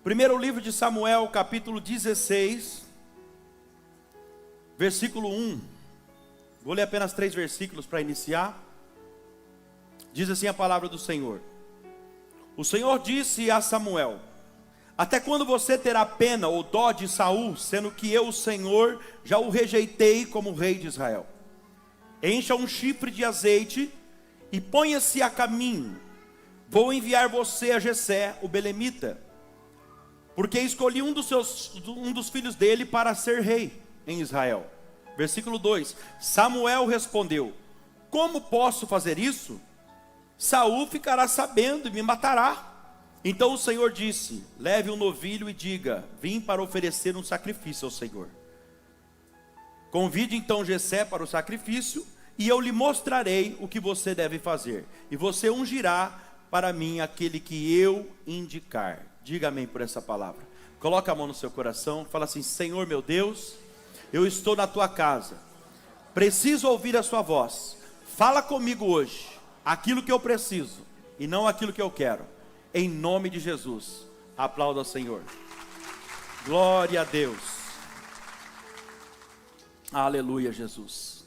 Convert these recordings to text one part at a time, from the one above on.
Primeiro livro de Samuel, capítulo 16, versículo 1. Vou ler apenas 3 versículos para iniciar. Diz assim a palavra do Senhor. O Senhor disse a Samuel: até quando você terá pena ou dó de Saul, sendo que eu, o Senhor, já o rejeitei como rei de Israel? Encha um chifre de azeite e ponha-se a caminho. Vou enviar você a Jessé, o belemita, porque escolhi um dos filhos dele para ser rei em Israel. Versículo 2. Samuel respondeu: como posso fazer isso? Saul ficará sabendo e me matará. Então o Senhor disse: leve um novilho e diga: vim para oferecer um sacrifício ao Senhor. Convide então Jessé para o sacrifício, e eu lhe mostrarei o que você deve fazer, e você ungirá para mim aquele que eu indicar. Diga amém por essa palavra. Coloca a mão no seu coração, fala assim: Senhor meu Deus, eu estou na tua casa, preciso ouvir a sua voz. Fala comigo hoje aquilo que eu preciso e não aquilo que eu quero, em nome de Jesus. Aplauda ao Senhor. Glória a Deus. Aleluia, Jesus.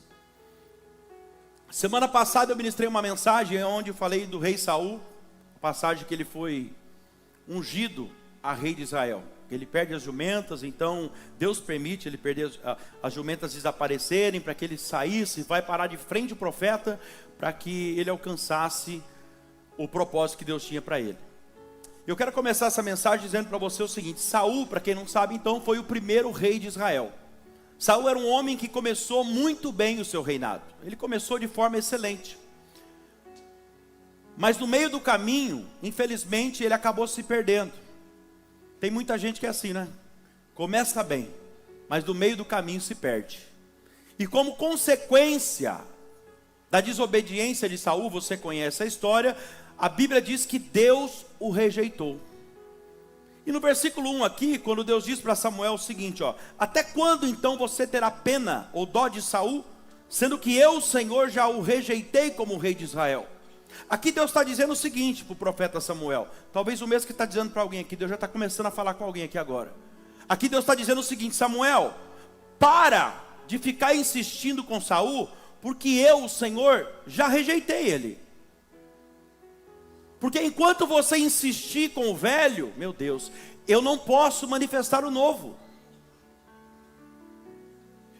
Semana passada eu ministrei uma mensagem onde eu falei do rei Saul, a passagem que ele foi ungido a rei de Israel. Ele perde as jumentas, então Deus permite ele perder as jumentas desaparecerem, para que ele saísse, vai parar de frente ao profeta, para que ele alcançasse o propósito que Deus tinha para ele. Eu quero começar essa mensagem dizendo para você o seguinte: Saul, para quem não sabe, então, foi o primeiro rei de Israel. Saul era um homem que começou muito bem o seu reinado. Ele começou de forma excelente. Mas no meio do caminho, infelizmente, ele acabou se perdendo. Tem muita gente que é assim, né? Começa bem, mas no meio do caminho se perde. E como consequência da desobediência de Saul, você conhece a história, a Bíblia diz que Deus o rejeitou. E no versículo 1 aqui, quando Deus diz para Samuel o seguinte, até quando então você terá pena ou dó de Saul, sendo que eu, o Senhor, já o rejeitei como rei de Israel? Aqui Deus está dizendo o seguinte para o profeta Samuel. Talvez o mesmo que está dizendo para alguém aqui. Deus já está começando a falar com alguém aqui agora. Aqui Deus está dizendo o seguinte: Samuel, para de ficar insistindo com Saul, porque eu, o Senhor, já rejeitei ele. Porque enquanto você insistir com o velho, meu Deus, eu não posso manifestar o novo.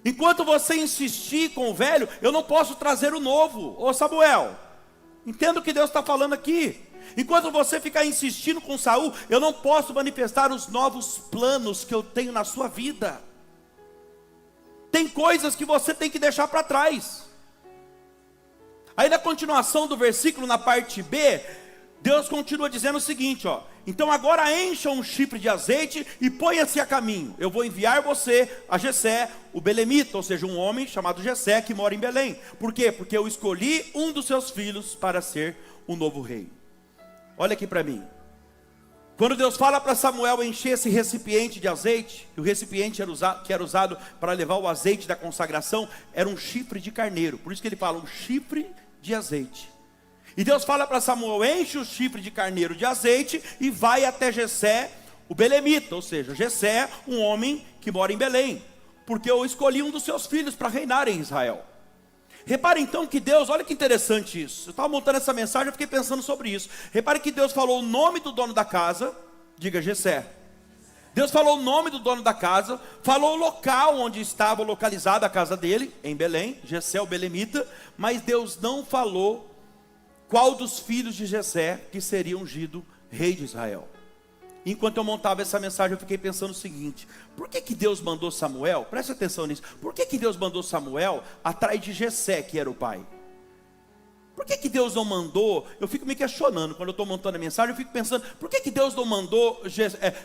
Enquanto você insistir com o velho, eu não posso trazer o novo. Ô Samuel, entenda o que Deus está falando aqui. Enquanto você ficar insistindo com Saul, eu não posso manifestar os novos planos que eu tenho na sua vida. Tem coisas que você tem que deixar para trás. Aí na continuação do versículo, na parte B, Deus continua dizendo o seguinte, então agora encha um chifre de azeite e ponha-se a caminho. Eu vou enviar você a Jessé, o belemita, ou seja, um homem chamado Jessé que mora em Belém. Por quê? Porque eu escolhi um dos seus filhos para ser o novo rei. Olha aqui para mim. Quando Deus fala para Samuel encher esse recipiente de azeite, o recipiente que era usado para levar o azeite da consagração, era um chifre de carneiro. Por isso que ele fala um chifre de azeite. E Deus fala para Samuel: enche o chifre de carneiro de azeite e vai até Jessé, o belemita, ou seja, Jessé, um homem que mora em Belém, porque eu escolhi um dos seus filhos para reinar em Israel. Repare então que Deus, olha que interessante isso. Eu estava montando essa mensagem, eu fiquei pensando sobre isso. Repare que Deus falou o nome do dono da casa, diga Jessé. Deus falou o nome do dono da casa, falou o local onde estava localizada a casa dele, em Belém, Jessé o belemita, mas Deus não falou qual dos filhos de Jessé que seria ungido rei de Israel. Enquanto eu montava essa mensagem, eu fiquei pensando o seguinte: por que Deus mandou Samuel, preste atenção nisso, por que Deus mandou Samuel atrás de Jessé, que era o pai? Por que Deus não mandou, eu fico me questionando, quando eu estou montando a mensagem, eu fico pensando, por que Deus não mandou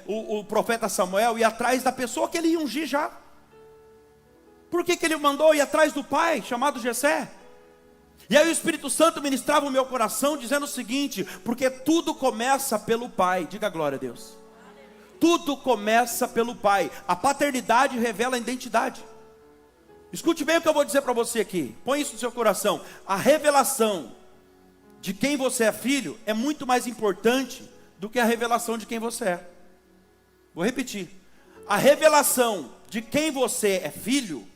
o profeta Samuel ir atrás da pessoa que ele ia ungir já? Por que ele mandou ir atrás do pai, chamado Jessé? E aí o Espírito Santo ministrava o meu coração dizendo o seguinte: porque tudo começa pelo pai. Diga glória a Deus. Tudo começa pelo pai. A paternidade revela a identidade. Escute bem o que eu vou dizer para você aqui. Põe isso no seu coração. A revelação de quem você é filho é muito mais importante do que a revelação de quem você é. Vou repetir. A revelação de quem você é filho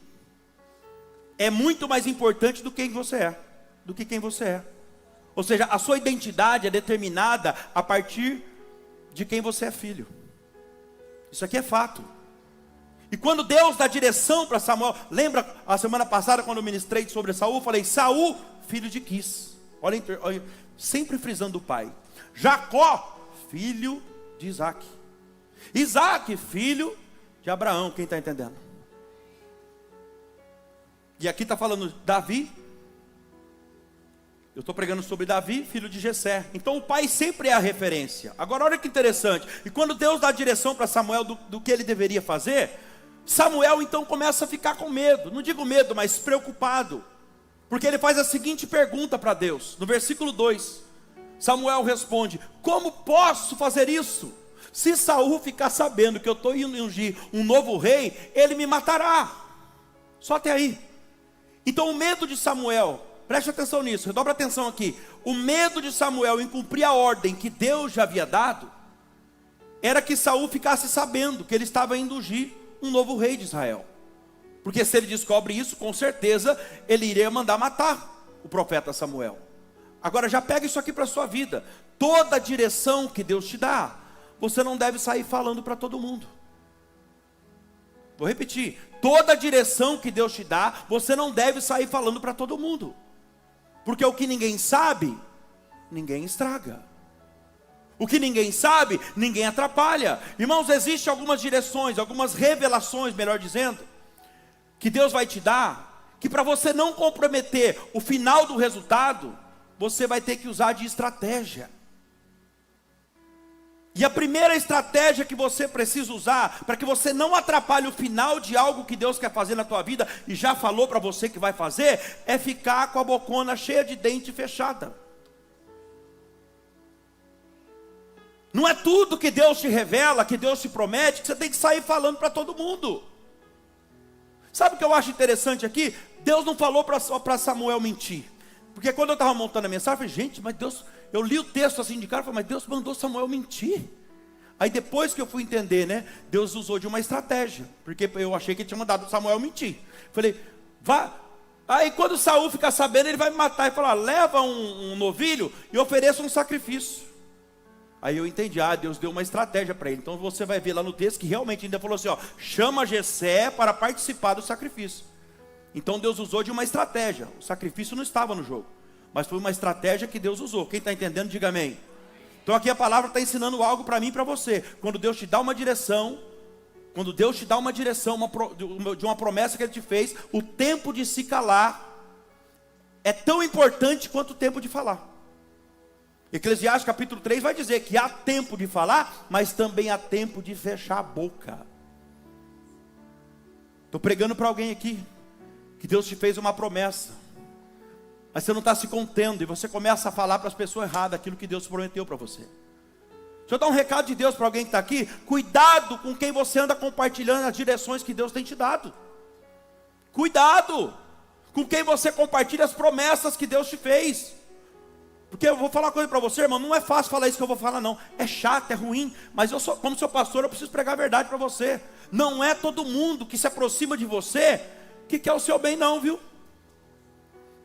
é muito mais importante do que quem você é. Do que quem você é. Ou seja, a sua identidade é determinada a partir de quem você é filho. Isso aqui é fato. E quando Deus dá direção para Samuel, lembra a semana passada quando eu ministrei sobre Saul, eu falei, Saul, filho de Quis. Olha, sempre frisando o pai. Jacó, filho de Isaac. Isaac, filho de Abraão, quem está entendendo? E aqui está falando Davi. Eu estou pregando sobre Davi, filho de Jessé. Então o pai sempre é a referência. Agora olha que interessante. E quando Deus dá a direção para Samuel do que ele deveria fazer, Samuel então começa a ficar com medo. Não digo medo, mas preocupado. Porque ele faz a seguinte pergunta para Deus. No versículo 2, Samuel responde, como posso fazer isso? Se Saul ficar sabendo que eu estou indo ungir um novo rei, ele me matará. Só até aí. Então o medo de Samuel, preste atenção nisso, redobra atenção aqui. O medo de Samuel em cumprir a ordem que Deus já havia dado, era que Saul ficasse sabendo que ele estava indo ungir um novo rei de Israel. Porque se ele descobre isso, com certeza ele iria mandar matar o profeta Samuel. Agora já pega isso aqui para a sua vida. Toda a direção que Deus te dá, você não deve sair falando para todo mundo. Vou repetir, toda a direção que Deus te dá, você não deve sair falando para todo mundo. Porque o que ninguém sabe, ninguém estraga. O que ninguém sabe, ninguém atrapalha. Irmãos, existem algumas direções, algumas revelações, melhor dizendo, que Deus vai te dar, que para você não comprometer o final do resultado, você vai ter que usar de estratégia. E a primeira estratégia que você precisa usar, para que você não atrapalhe o final de algo que Deus quer fazer na tua vida, e já falou para você que vai fazer, é ficar com a bocona cheia de dente fechada. Não é tudo que Deus te revela, que Deus te promete, que você tem que sair falando para todo mundo. Sabe o que eu acho interessante aqui? Deus não falou para Samuel mentir. Porque quando eu estava montando a mensagem, eu falei, gente, mas Deus, eu li o texto assim de cara, eu falei, mas Deus mandou Samuel mentir. Aí depois que eu fui entender, né, Deus usou de uma estratégia, porque eu achei que ele tinha mandado Samuel mentir. Falei, vá. Aí quando Saul ficar sabendo, ele vai me matar. E falar, leva um novilho e ofereça um sacrifício. Aí eu entendi, Deus deu uma estratégia para ele. Então você vai ver lá no texto que realmente ainda falou assim, chama Jessé para participar do sacrifício. Então Deus usou de uma estratégia. O sacrifício não estava no jogo, mas foi uma estratégia que Deus usou. Quem está entendendo, diga amém. Então aqui a palavra está ensinando algo para mim e para você. Quando Deus te dá uma direção, quando Deus te dá uma direção de uma promessa que Ele te fez, o tempo de se calar é tão importante quanto o tempo de falar. Eclesiastes capítulo 3 vai dizer que há tempo de falar, mas também há tempo de fechar a boca. Estou pregando para alguém aqui, que Deus te fez uma promessa, mas você não está se contendo, e você começa a falar para as pessoas erradas aquilo que Deus prometeu para você. Deixa eu dar um recado de Deus para alguém que está aqui. Cuidado com quem você anda compartilhando as direções que Deus tem te dado. Cuidado com quem você compartilha as promessas que Deus te fez. Porque eu vou falar uma coisa para você, irmão, não é fácil falar isso que eu vou falar não. É chato, é ruim, mas eu sou, como seu pastor, eu preciso pregar a verdade para você. Não é todo mundo que se aproxima de você que quer o seu bem não, viu?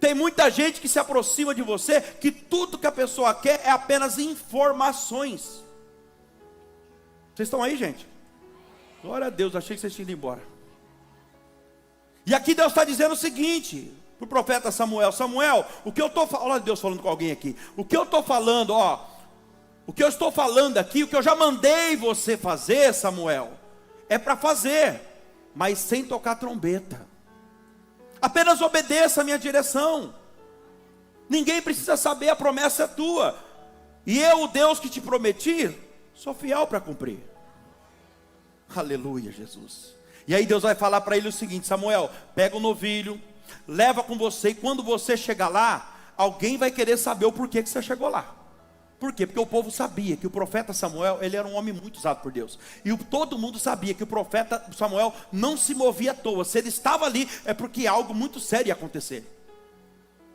Tem muita gente que se aproxima de você, que tudo que a pessoa quer é apenas informações. Vocês estão aí, gente? Glória a Deus, achei que vocês tinham ido embora. E aqui Deus está dizendo o seguinte para o profeta Samuel, Samuel, o que eu estou falando, olha Deus falando com alguém aqui, o que eu estou falando, o que eu estou falando aqui, o que eu já mandei você fazer, Samuel, é para fazer, mas sem tocar trombeta. Apenas obedeça a minha direção. Ninguém precisa saber, a promessa é tua. E eu, o Deus que te prometi, sou fiel para cumprir. Aleluia, Jesus. E aí Deus vai falar para ele o seguinte, Samuel, pega o novilho, leva com você, e quando você chegar lá, alguém vai querer saber o porquê que você chegou lá. Por quê? Porque o povo sabia que o profeta Samuel, ele era um homem muito usado por Deus. E todo mundo sabia que o profeta Samuel não se movia à toa. Se ele estava ali, é porque algo muito sério ia acontecer.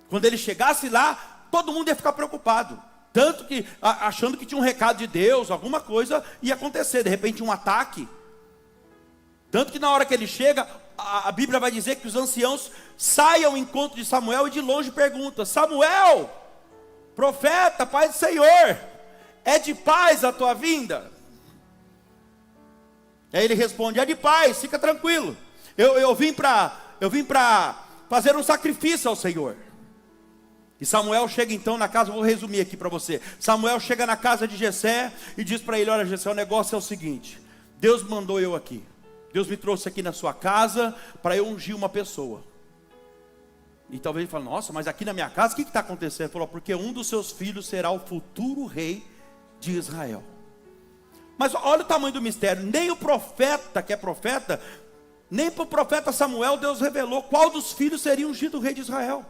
Quando ele chegasse lá, todo mundo ia ficar preocupado. tanto que achando que tinha um recado de Deus, alguma coisa ia acontecer, de repente um ataque. Tanto que na hora que ele chega, a Bíblia vai dizer que os anciãos saem ao encontro de Samuel e de longe perguntam: Samuel, profeta, pai do Senhor, é de paz a tua vinda? Aí ele responde: é de paz, fica tranquilo. Eu vim para fazer um sacrifício ao Senhor. E Samuel chega então na casa, vou resumir aqui para você. Samuel chega na casa de Jessé e diz para ele: olha Jessé, o negócio é o seguinte, Deus mandou eu aqui. Deus me trouxe aqui na sua casa para eu ungir uma pessoa. E talvez ele fale: nossa, mas aqui na minha casa o que está acontecendo? Ele falou: porque um dos seus filhos será o futuro rei de Israel. Mas olha o tamanho do mistério. Nem o profeta, que é profeta, nem para o profeta Samuel Deus revelou qual dos filhos seria ungido o rei de Israel.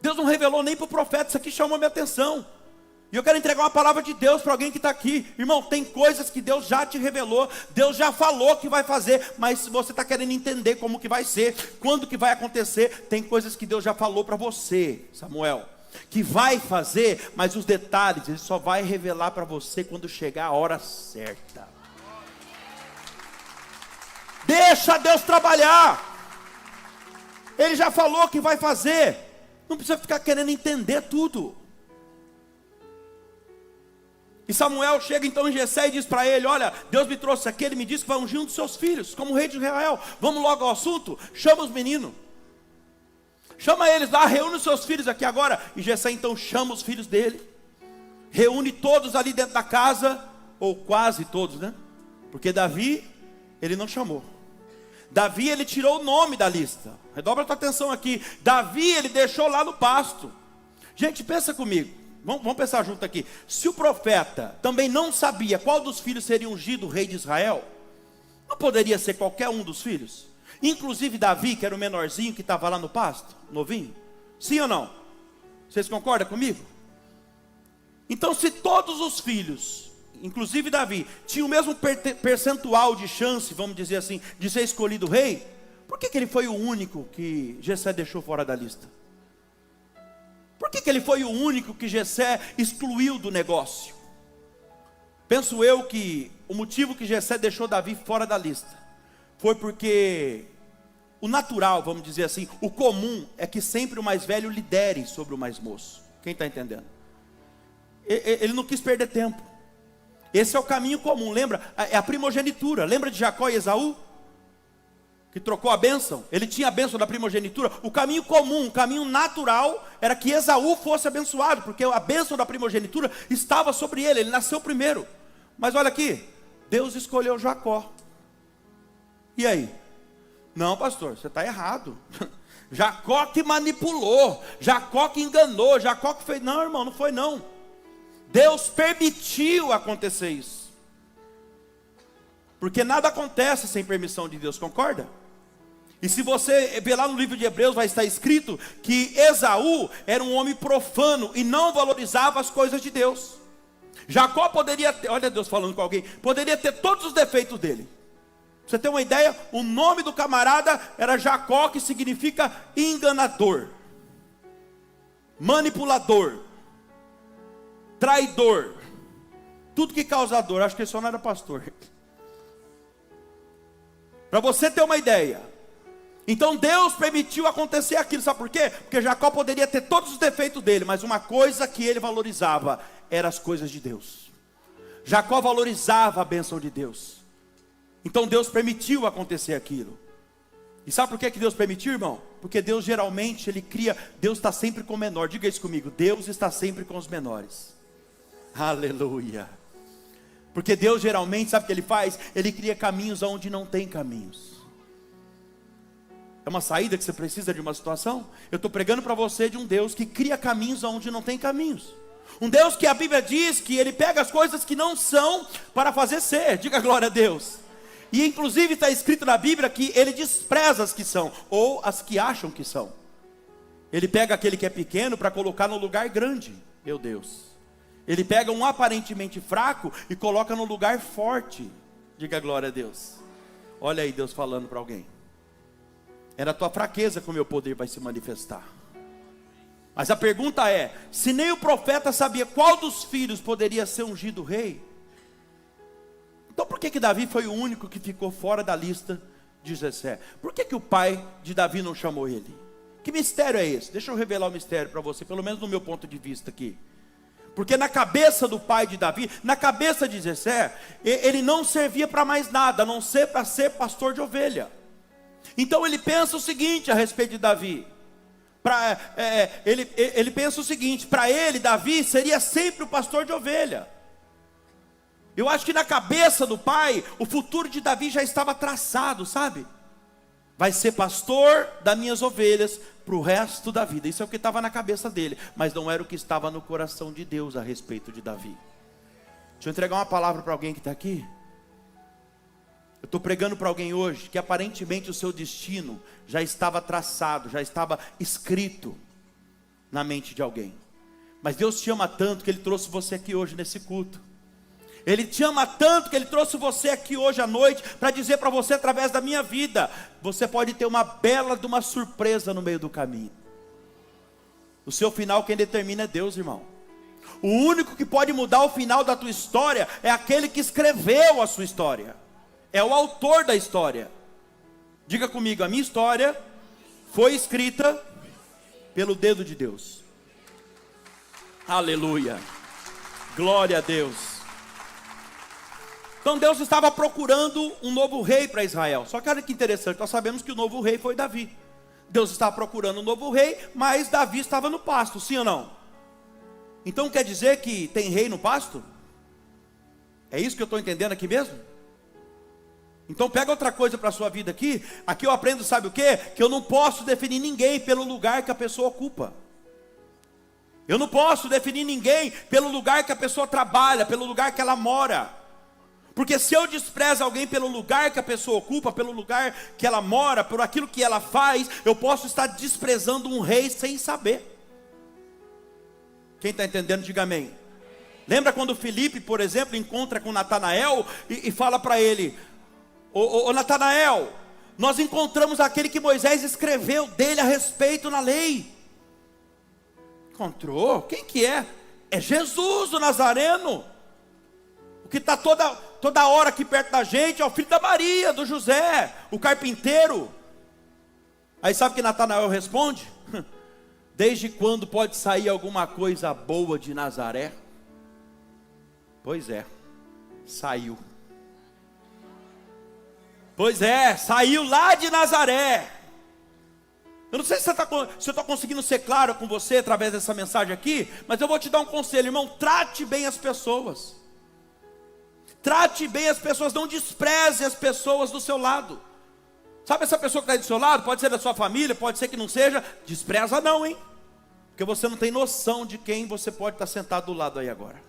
Deus não revelou nem para o profeta. Isso aqui chamou minha atenção. E eu quero entregar uma palavra de Deus para alguém que está aqui. Irmão, tem coisas que Deus já te revelou, Deus já falou que vai fazer, mas se você está querendo entender como que vai ser, quando que vai acontecer, tem coisas que Deus já falou para você, Samuel, que vai fazer, mas os detalhes Ele só vai revelar para você quando chegar a hora certa. Deixa Deus trabalhar. Ele já falou que vai fazer. Não precisa ficar querendo entender tudo. E Samuel chega então em Jessé e diz para ele: olha, Deus me trouxe aqui, Ele me disse que vai ungir um dos seus filhos como rei de Israel. Vamos logo ao assunto? Chama os meninos. Chama eles lá, reúne os seus filhos aqui agora. E Jessé então chama os filhos dele. Reúne todos ali dentro da casa, ou quase todos, né? Porque Davi, ele não chamou. Davi, ele tirou o nome da lista. Redobra a tua atenção aqui. Davi, ele deixou lá no pasto. Gente, pensa comigo. Vamos pensar junto aqui. Se o profeta também não sabia qual dos filhos seria ungido o rei de Israel, não poderia ser qualquer um dos filhos? Inclusive Davi, que era o menorzinho que estava lá no pasto, novinho. Sim ou não? Vocês concordam comigo? Então, se todos os filhos, inclusive Davi, tinham o mesmo percentual de chance, vamos dizer assim, de ser escolhido rei, por que ele foi o único que Jessé deixou fora da lista? Por que ele foi o único que Jessé excluiu do negócio? Penso eu que o motivo que Jessé deixou Davi fora da lista foi porque o natural, vamos dizer assim, o comum é que sempre o mais velho lidere sobre o mais moço. Quem está entendendo? Ele não quis perder tempo. Esse é o caminho comum, lembra? É a primogenitura. Lembra de Jacó e Esaú? Que trocou a bênção? Ele tinha a bênção da primogenitura. O caminho comum, o caminho natural era que Esaú fosse abençoado, porque a bênção da primogenitura estava sobre ele nasceu primeiro. Mas olha aqui, Deus escolheu Jacó. E aí? Não, pastor, você está errado. Jacó que manipulou, Jacó que enganou, Jacó que fez. Não, irmão, não foi não. Deus permitiu acontecer isso. Porque nada acontece sem permissão de Deus, concorda? E se você ver lá no livro de Hebreus, vai estar escrito que Esaú era um homem profano e não valorizava as coisas de Deus. Jacó poderia ter, olha Deus falando com alguém, poderia ter todos os defeitos dele. Pra você ter uma ideia, o nome do camarada era Jacó, que significa enganador, manipulador, traidor, tudo que causa dor. Acho que ele só não era pastor. Para você ter uma ideia. Então Deus permitiu acontecer aquilo, sabe por quê? Porque Jacó poderia ter todos os defeitos dele, mas uma coisa que ele valorizava eram as coisas de Deus. Jacó valorizava a bênção de Deus. Então Deus permitiu acontecer aquilo. E sabe por que Deus permitiu, irmão? Porque Deus geralmente, Ele cria, Deus está sempre com o menor. Diga isso comigo, Deus está sempre com os menores. Aleluia. Porque Deus geralmente, sabe o que Ele faz? Ele cria caminhos onde não tem caminhos. É uma saída que você precisa de uma situação? Eu estou pregando para você de um Deus que cria caminhos onde não tem caminhos. Um Deus que a Bíblia diz que Ele pega as coisas que não são para fazer ser. Diga glória a Deus. E inclusive está escrito na Bíblia que Ele despreza as que são, ou as que acham que são. Ele pega aquele que é pequeno para colocar no lugar grande. Meu Deus. Ele pega um aparentemente fraco e coloca no lugar forte. Diga glória a Deus. Olha aí Deus falando para alguém. É na tua fraqueza que o meu poder vai se manifestar. Mas a pergunta é, se nem o profeta sabia qual dos filhos poderia ser ungido rei, então por que Davi foi o único que ficou fora da lista de Jessé? Por que o pai de Davi não chamou ele? Que mistério é esse? Deixa eu revelar o mistério para você, pelo menos no meu ponto de vista aqui. Porque na cabeça do pai de Davi, na cabeça de Jessé, ele não servia para mais nada, a não ser para ser pastor de ovelha. Então ele pensa o seguinte a respeito de Davi. Ele pensa o seguinte, para ele Davi seria sempre o pastor de ovelha. Eu acho que na cabeça do pai, o futuro de Davi já estava traçado, sabe? Vai ser pastor das minhas ovelhas para o resto da vida. Isso é o que estava na cabeça dele, mas não era o que estava no coração de Deus a respeito de Davi. Deixa eu entregar uma palavra para alguém que está aqui. Eu estou pregando para alguém hoje que aparentemente o seu destino já estava traçado, já estava escrito na mente de alguém. Mas Deus te ama tanto que Ele trouxe você aqui hoje nesse culto. Ele te ama tanto que Ele trouxe você aqui hoje à noite para dizer para você, através da minha vida, você pode ter uma bela de uma surpresa no meio do caminho. O seu final quem determina é Deus, irmão. O único que pode mudar o final da tua história é aquele que escreveu a sua história. É o autor da história. Diga comigo, a minha história foi escrita pelo dedo de Deus. Aleluia. Glória a Deus. Então Deus estava procurando um novo rei para Israel. Só que olha que interessante, nós sabemos que o novo rei foi Davi. Deus estava procurando um novo rei, mas Davi estava no pasto, sim ou não? Então quer dizer que tem rei no pasto? É isso que eu estou entendendo aqui mesmo? Então pega outra coisa para a sua vida aqui. Aqui eu aprendo, sabe o quê? Que eu não posso definir ninguém pelo lugar que a pessoa ocupa. Eu não posso definir ninguém pelo lugar que a pessoa trabalha, pelo lugar que ela mora. Porque se eu desprezo alguém pelo lugar que a pessoa ocupa, pelo lugar que ela mora, por aquilo que ela faz, eu posso estar desprezando um rei sem saber. Quem está entendendo, diga amém. Lembra quando Filipe, por exemplo, encontra com Natanael e fala para ele: ô Natanael, nós encontramos aquele que Moisés escreveu dele a respeito na lei. Encontrou? Quem que é? É Jesus o Nazareno. O que está toda hora aqui perto da gente é o filho da Maria, do José, o carpinteiro. Aí sabe o que Natanael responde? Desde quando pode sair alguma coisa boa de Nazaré? Pois é, saiu. Pois é, saiu lá de Nazaré. Eu não sei se eu estou conseguindo ser claro com você através dessa mensagem aqui, mas eu vou te dar um conselho, irmão. Trate bem as pessoas. Trate bem as pessoas, não despreze as pessoas do seu lado. Sabe essa pessoa que está do seu lado? Pode ser da sua família, pode ser que não seja. Despreza não, hein? Porque você não tem noção de quem você pode estar sentado do lado aí agora.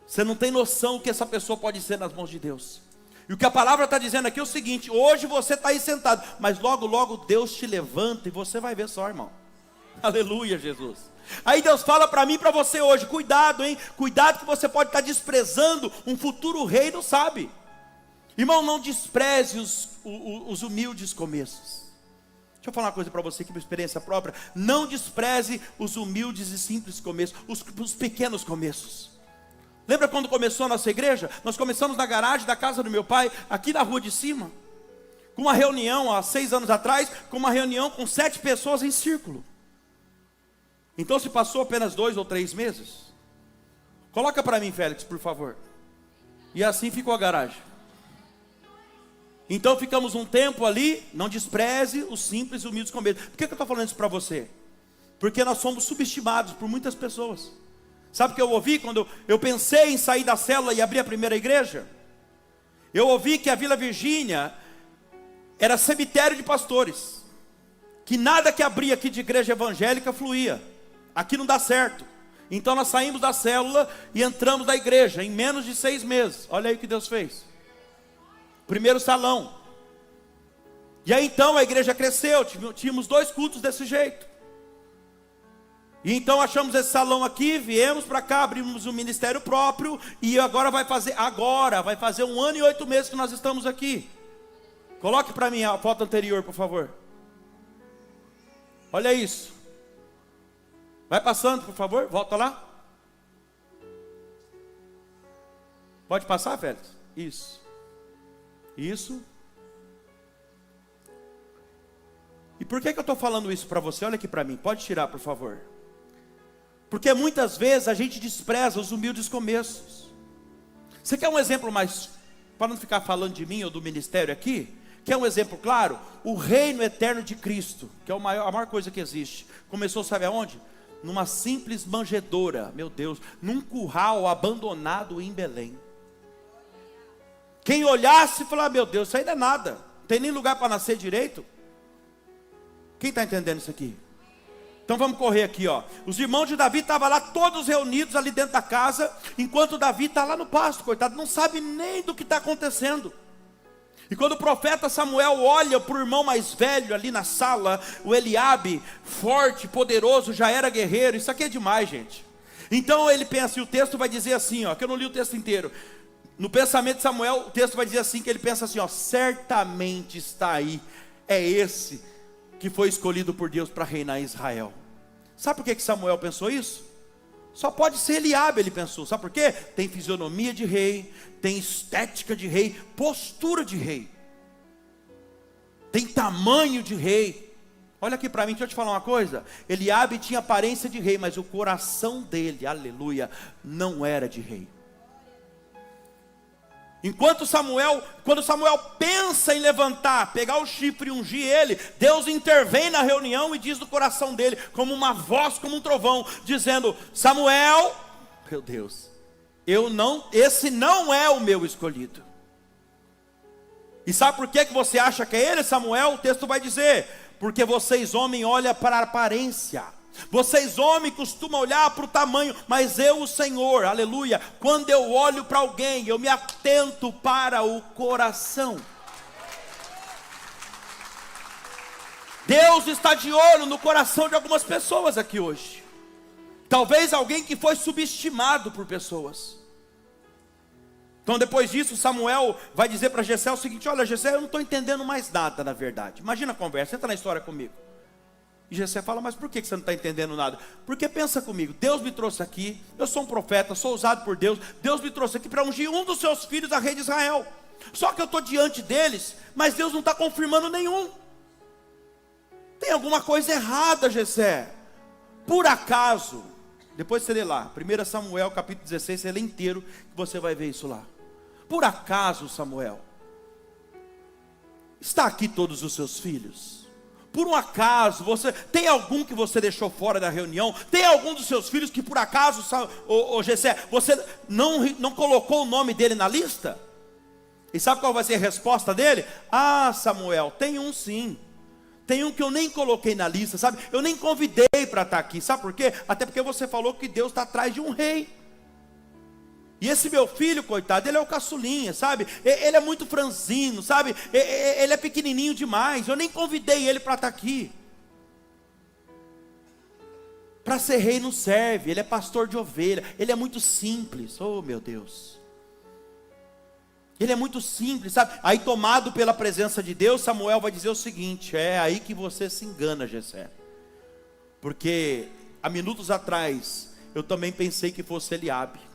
Você não tem noção que essa pessoa pode ser nas mãos de Deus. E o que a palavra está dizendo aqui é o seguinte: hoje você está aí sentado, mas logo, logo Deus te levanta e você vai ver só, irmão. Aleluia, Jesus. Aí Deus fala para mim e para você hoje: cuidado, hein? Cuidado que você pode estar desprezando um futuro rei, não sabe? Irmão, não despreze os humildes começos. Deixa eu falar uma coisa para você aqui, por experiência própria. Não despreze os humildes e simples começos, os pequenos começos. Lembra quando começou a nossa igreja? Nós começamos na garagem da casa do meu pai, aqui na rua de cima, com uma reunião há 6 anos atrás, com uma reunião com 7 pessoas em círculo. Então se passou apenas 2 ou 3 meses. Coloca para mim, Félix, por favor. E assim ficou a garagem. Então ficamos um tempo ali. Não despreze os simples e humildes começos. Por que eu estou falando isso para você? Porque nós somos subestimados por muitas pessoas. Sabe o que eu ouvi quando eu pensei em sair da célula e abrir a primeira igreja? Eu ouvi que a Vila Virgínia era cemitério de pastores, que nada que abria aqui de igreja evangélica fluía. Aqui não dá certo. Então nós saímos da célula e entramos na igreja em menos de 6 meses. Olha aí o que Deus fez. Primeiro salão. E aí então a igreja cresceu. Tínhamos 2 cultos desse jeito. E então achamos esse salão aqui, viemos para cá, abrimos um ministério próprio. E agora vai fazer 1 ano e 8 meses que nós estamos aqui. Coloque para mim a foto anterior, por favor. Olha isso. Vai passando, por favor, volta lá. Pode passar, Félix? Isso. Isso. E por que eu estou falando isso para você? Olha aqui para mim, pode tirar, por favor. Porque muitas vezes a gente despreza os humildes começos. Você quer um exemplo mais, para não ficar falando de mim ou do ministério aqui? Quer um exemplo claro? O reino eterno de Cristo, que é a maior coisa que existe, começou, sabe aonde? Numa simples manjedoura, meu Deus, num curral abandonado em Belém. Quem olhasse e falar, meu Deus, isso aí não é nada, não tem nem lugar para nascer direito. Quem está entendendo isso aqui? Então vamos correr aqui, ó. Os irmãos de Davi estavam lá todos reunidos ali dentro da casa, enquanto Davi está lá no pasto, coitado, não sabe nem do que está acontecendo. E quando o profeta Samuel olha para o irmão mais velho ali na sala, o Eliabe, forte, poderoso, já era guerreiro, isso aqui é demais, gente. Então ele pensa, e o texto vai dizer assim, ó, que eu não li o texto inteiro. No pensamento de Samuel, o texto vai dizer assim, que ele pensa assim, ó, certamente está aí, é esse que foi escolhido por Deus para reinar em Israel. Sabe por que Samuel pensou isso? Só pode ser Eliabe, ele pensou. Sabe por quê? Tem fisionomia de rei, tem estética de rei, postura de rei, tem tamanho de rei. Olha aqui para mim, deixa eu te falar uma coisa. Eliabe tinha aparência de rei, mas o coração dele, aleluia, não era de rei. Quando Samuel pensa em levantar, pegar o chifre e ungir ele, Deus intervém na reunião e diz no coração dele, como uma voz, como um trovão, dizendo, Samuel, meu Deus, esse não é o meu escolhido. E sabe por que você acha que é ele, Samuel? O texto vai dizer, porque vocês homens olham para a aparência, vocês homens costumam olhar para o tamanho, mas eu, o Senhor, aleluia, quando eu olho para alguém, eu me atento para o coração. Deus está de olho no coração de algumas pessoas aqui hoje. Talvez alguém que foi subestimado por pessoas. Então depois disso Samuel vai dizer para Jessé o seguinte, olha Jessé, eu não estou entendendo mais nada na verdade. Imagina a conversa, entra na história comigo. E Jessé fala, mas por que você não está entendendo nada? Porque pensa comigo, Deus me trouxe aqui, eu sou um profeta, sou usado por Deus, Deus me trouxe aqui para ungir um dos seus filhos a rei de Israel. Só que eu estou diante deles, mas Deus não está confirmando nenhum. Tem alguma coisa errada, Jessé. Por acaso, depois você lê lá, 1 Samuel capítulo 16, você lê inteiro, que você vai ver isso lá. Por acaso, Samuel, está aqui todos os seus filhos? Por um acaso, tem algum que você deixou fora da reunião? Tem algum dos seus filhos que por acaso, Jessé, você não colocou o nome dele na lista? E sabe qual vai ser a resposta dele? Ah, Samuel, tem um sim. Tem um que eu nem coloquei na lista, sabe? Eu nem convidei para estar aqui, sabe por quê? Até porque você falou que Deus está atrás de um rei. E esse meu filho, coitado, ele é o caçulinha, sabe? Ele é muito franzino, sabe? Ele é pequenininho demais. Eu nem convidei ele para estar aqui. Para ser rei não serve. Ele é pastor de ovelha. Ele é muito simples. Oh, meu Deus. Ele é muito simples, sabe? Aí tomado pela presença de Deus, Samuel vai dizer o seguinte, é aí que você se engana, Jessé. Porque há minutos atrás, eu também pensei que fosse Eliabe.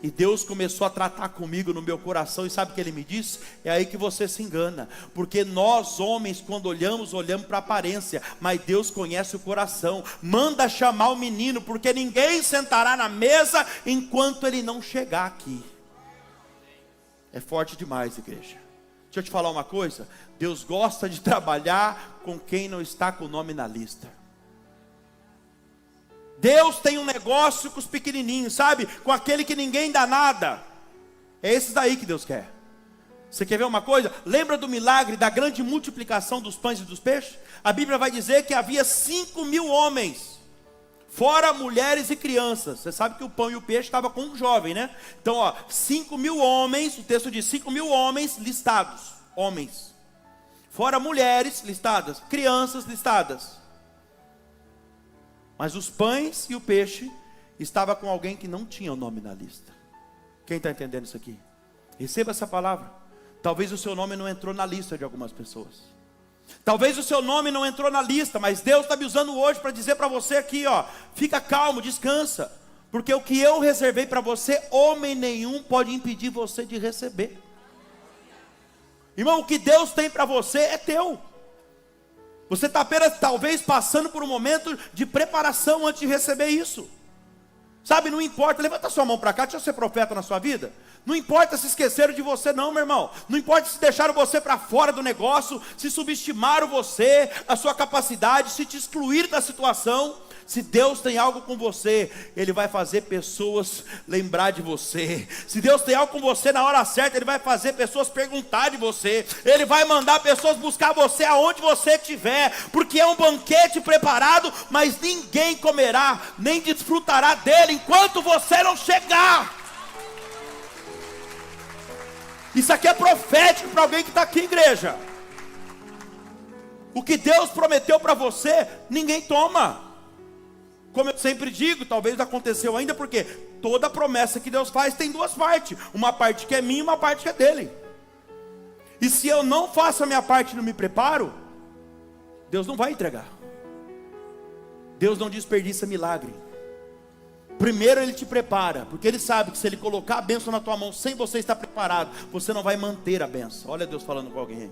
E Deus começou a tratar comigo no meu coração, e sabe o que Ele me disse? É aí que você se engana, porque nós homens quando olhamos para a aparência, mas Deus conhece o coração. Manda chamar o menino, porque ninguém sentará na mesa enquanto ele não chegar aqui. É forte demais, igreja. Deixa eu te falar uma coisa, Deus gosta de trabalhar com quem não está com o nome na lista. Deus tem um negócio com os pequenininhos, sabe? Com aquele que ninguém dá nada. É esses daí que Deus quer. Você quer ver uma coisa? Lembra do milagre da grande multiplicação dos pães e dos peixes? A Bíblia vai dizer que havia 5.000 homens, fora mulheres e crianças. Você sabe que o pão e o peixe estavam com um jovem, né? Então, 5.000 homens, o texto diz 5.000 homens listados, homens. Fora mulheres listadas, crianças listadas. Mas os pães e o peixe estava com alguém que não tinha o nome na lista. Quem está entendendo isso aqui? Receba essa palavra. Talvez o seu nome não entrou na lista de algumas pessoas. Talvez o seu nome não entrou na lista, mas Deus está me usando hoje para dizer para você aqui, ó, fica calmo, descansa, porque o que eu reservei para você, homem nenhum pode impedir você de receber. Irmão, o que Deus tem para você é teu. Você está apenas talvez passando por um momento de preparação antes de receber isso. Sabe, não importa, levanta sua mão para cá, deixa eu ser profeta na sua vida. Não importa se esqueceram de você não, meu irmão. Não importa se deixaram você para fora do negócio, se subestimaram você, a sua capacidade, se te excluir da situação. Se Deus tem algo com você, Ele vai fazer pessoas lembrar de você. Se Deus tem algo com você na hora certa, Ele vai fazer pessoas perguntar de você. Ele vai mandar pessoas buscar você aonde você estiver, porque é um banquete preparado, mas ninguém comerá, nem desfrutará dele, enquanto você não chegar. Isso aqui é profético para alguém que está aqui, igreja. O que Deus prometeu para você, ninguém toma. Como eu sempre digo, talvez aconteceu ainda, porque toda promessa que Deus faz tem duas partes. Uma parte que é minha e uma parte que é dele. E se eu não faço a minha parte e não me preparo, Deus não vai entregar. Deus não desperdiça milagre. Primeiro Ele te prepara, porque Ele sabe que se Ele colocar a bênção na tua mão sem você estar preparado, você não vai manter a bênção. Olha Deus falando com alguém aí.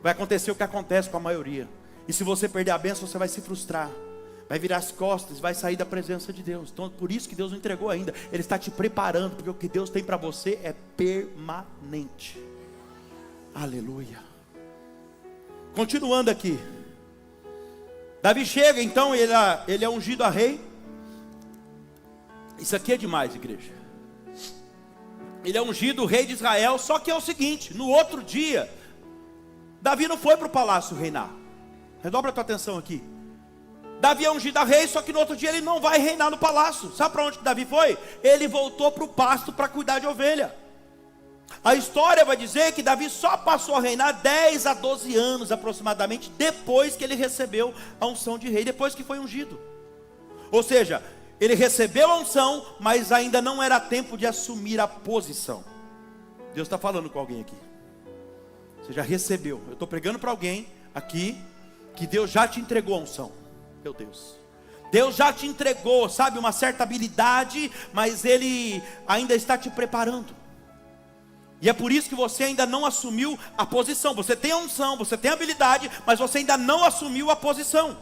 Vai acontecer o que acontece com a maioria. E se você perder a bênção, você vai se frustrar, vai virar as costas, vai sair da presença de Deus. Então por isso que Deus não entregou ainda. Ele está te preparando, porque o que Deus tem para você é permanente. Aleluia. Continuando aqui, Davi chega, então ele é ungido a rei. Isso aqui é demais, igreja. Ele é ungido rei de Israel. Só que é o seguinte, no outro dia, Davi não foi para o palácio reinar. Redobra a tua atenção aqui. Davi é ungido a rei, só que no outro dia ele não vai reinar no palácio. Sabe para onde que Davi foi? Ele voltou para o pasto para cuidar de ovelha. A história vai dizer que Davi só passou a reinar 10 a 12 anos aproximadamente, depois que ele recebeu a unção de rei, depois que foi ungido. Ou seja, ele recebeu a unção, mas ainda não era tempo de assumir a posição. Deus está falando com alguém aqui. Você já recebeu. Eu estou pregando para alguém aqui, que Deus já te entregou a unção. Meu Deus, Deus já te entregou, sabe, uma certa habilidade, mas Ele ainda está te preparando. E é por isso que você ainda não assumiu a posição. Você tem a unção, você tem a habilidade, mas você ainda não assumiu a posição.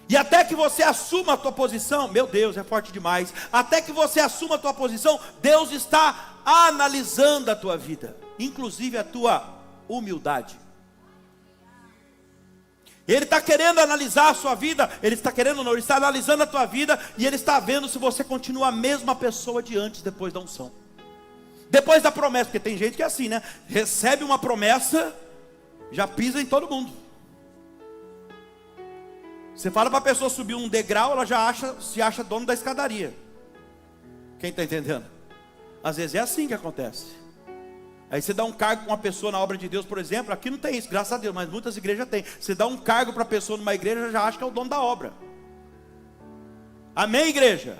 E até que você assuma a tua posição, meu Deus, é forte demais. Até que você assuma a tua posição, Deus está analisando a tua vida, inclusive a tua humildade. Ele está querendo analisar a sua vida. Ele está querendo, não, Ele está analisando a tua vida. E Ele está vendo se você continua a mesma pessoa de antes, depois da unção, depois da promessa. Porque tem gente que é assim, né? Recebe uma promessa, já pisa em todo mundo. Você fala para a pessoa subir um degrau, ela já se acha dono da escadaria. Quem está entendendo? Às vezes é assim que acontece. Aí você dá um cargo para uma pessoa na obra de Deus, por exemplo. Aqui não tem isso, graças a Deus, mas muitas igrejas tem. Você dá um cargo para a pessoa numa igreja, já acha que é o dono da obra. Amém, igreja?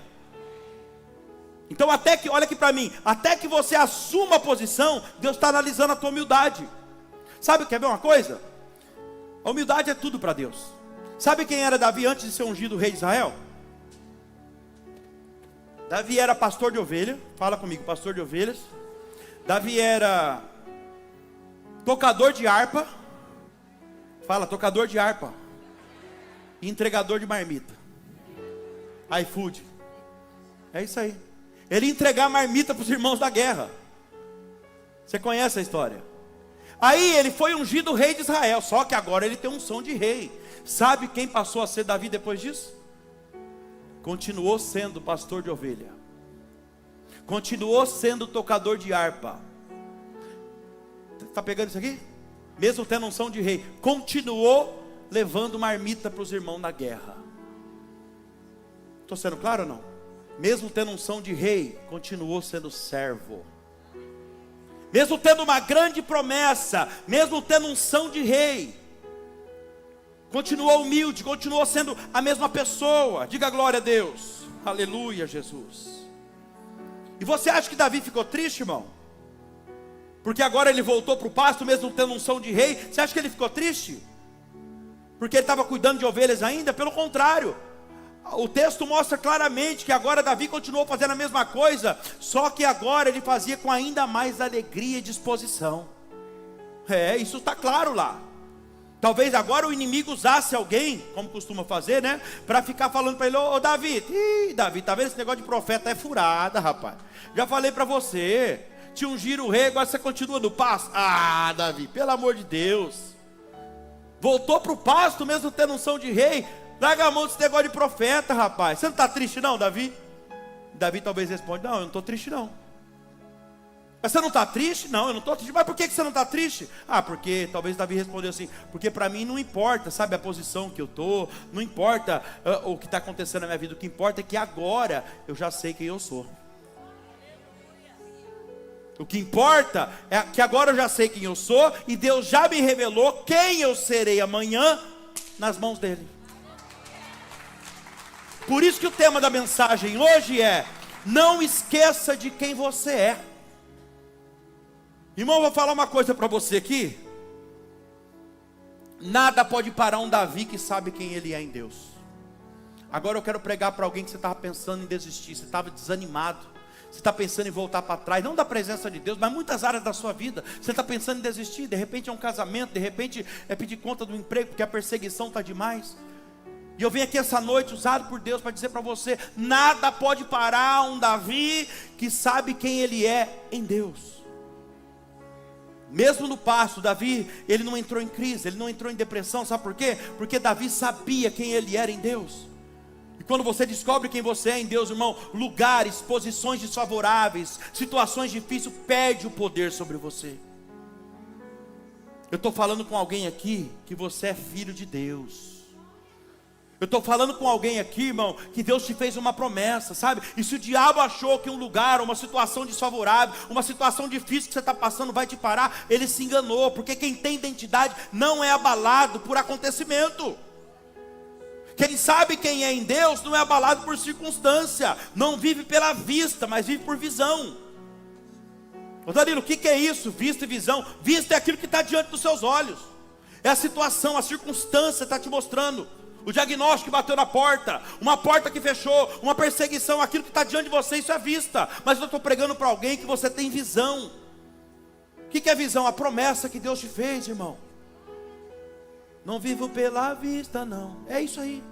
Então até que, olha aqui para mim, até que você assuma a posição, Deus está analisando a tua humildade. Sabe, quer ver uma coisa? A humildade é tudo para Deus. Sabe quem era Davi antes de ser ungido rei de Israel? Davi era pastor de ovelha. Fala comigo, pastor de ovelhas. Davi era tocador de harpa. Fala, tocador de harpa. E entregador de marmita. iFood. É isso aí. Ele ia entregar marmita para os irmãos da guerra. Você conhece a história? Aí ele foi ungido rei de Israel. Só que agora ele tem unção de rei. Sabe quem passou a ser Davi depois disso? Continuou sendo pastor de ovelha. Continuou sendo tocador de harpa. Está pegando isso aqui? Mesmo tendo unção de rei, continuou levando marmita para os irmãos na guerra. Estou sendo claro ou não? Mesmo tendo unção de rei, continuou sendo servo. Mesmo tendo uma grande promessa, mesmo tendo unção de rei, continuou humilde, continuou sendo a mesma pessoa. Diga glória a Deus. Aleluia, Jesus. E você acha que Davi ficou triste, irmão? Porque agora ele voltou para o pasto, mesmo tendo unção de rei. Você acha que ele ficou triste? Porque ele estava cuidando de ovelhas ainda? Pelo contrário. O texto mostra claramente que agora Davi continuou fazendo a mesma coisa, só que agora ele fazia com ainda mais alegria e disposição. Isso está claro lá. Talvez agora o inimigo usasse alguém, como costuma fazer, né? Para ficar falando para ele: ô Davi, Davi, tá vendo esse negócio de profeta é furada, rapaz. Já falei para você, te ungir o rei, agora você continua no pasto. Ah, Davi, pelo amor de Deus. Voltou para o pasto mesmo tendo unção de rei. Larga a mão desse negócio de profeta, rapaz. Você não está triste não, Davi? Davi talvez responde: não, eu não estou triste não. Mas você não está triste? Não, eu não estou triste. Mas por que você não está triste? Ah, porque talvez Davi respondeu assim: porque para mim não importa, sabe, a posição que eu estou. Não importa o que está acontecendo na minha vida. O que importa é que agora eu já sei quem eu sou. O que importa é que agora eu já sei quem eu sou. E Deus já me revelou quem eu serei amanhã nas mãos dele. Por isso que o tema da mensagem hoje é: não esqueça de quem você é. Irmão, eu vou falar uma coisa para você aqui. Nada pode parar um Davi que sabe quem ele é em Deus. Agora eu quero pregar para alguém que você estava pensando em desistir, você estava desanimado, você está pensando em voltar para trás, não da presença de Deus, mas muitas áreas da sua vida. Você está pensando em desistir, de repente é um casamento, de repente é pedir conta do emprego, porque a perseguição está demais. E eu venho aqui essa noite, usado por Deus, para dizer para você: nada pode parar um Davi que sabe quem ele é em Deus. Mesmo no pasto, Davi, ele não entrou em crise, ele não entrou em depressão. Sabe por quê? Porque Davi sabia quem ele era em Deus. E quando você descobre quem você é em Deus, irmão, lugares, posições desfavoráveis, situações difíceis, perde o poder sobre você. Eu estou falando com alguém aqui que você é filho de Deus. Eu estou falando com alguém aqui, irmão, que Deus te fez uma promessa, sabe? E se o diabo achou que um lugar, uma situação desfavorável, uma situação difícil que você está passando vai te parar, ele se enganou. Porque quem tem identidade não é abalado por acontecimento. Quem sabe quem é em Deus não é abalado por circunstância. Não vive pela vista, mas vive por visão. Ô Danilo, o que é isso? Vista e visão. Vista é aquilo que está diante dos seus olhos. É a situação, a circunstância está te mostrando. O diagnóstico que bateu na porta, uma porta que fechou, uma perseguição, aquilo que está diante de você, isso é vista. Mas eu estou pregando para alguém que você tem visão. O que é visão? A promessa que Deus te fez, irmão. Não vivo pela vista, não. É isso aí.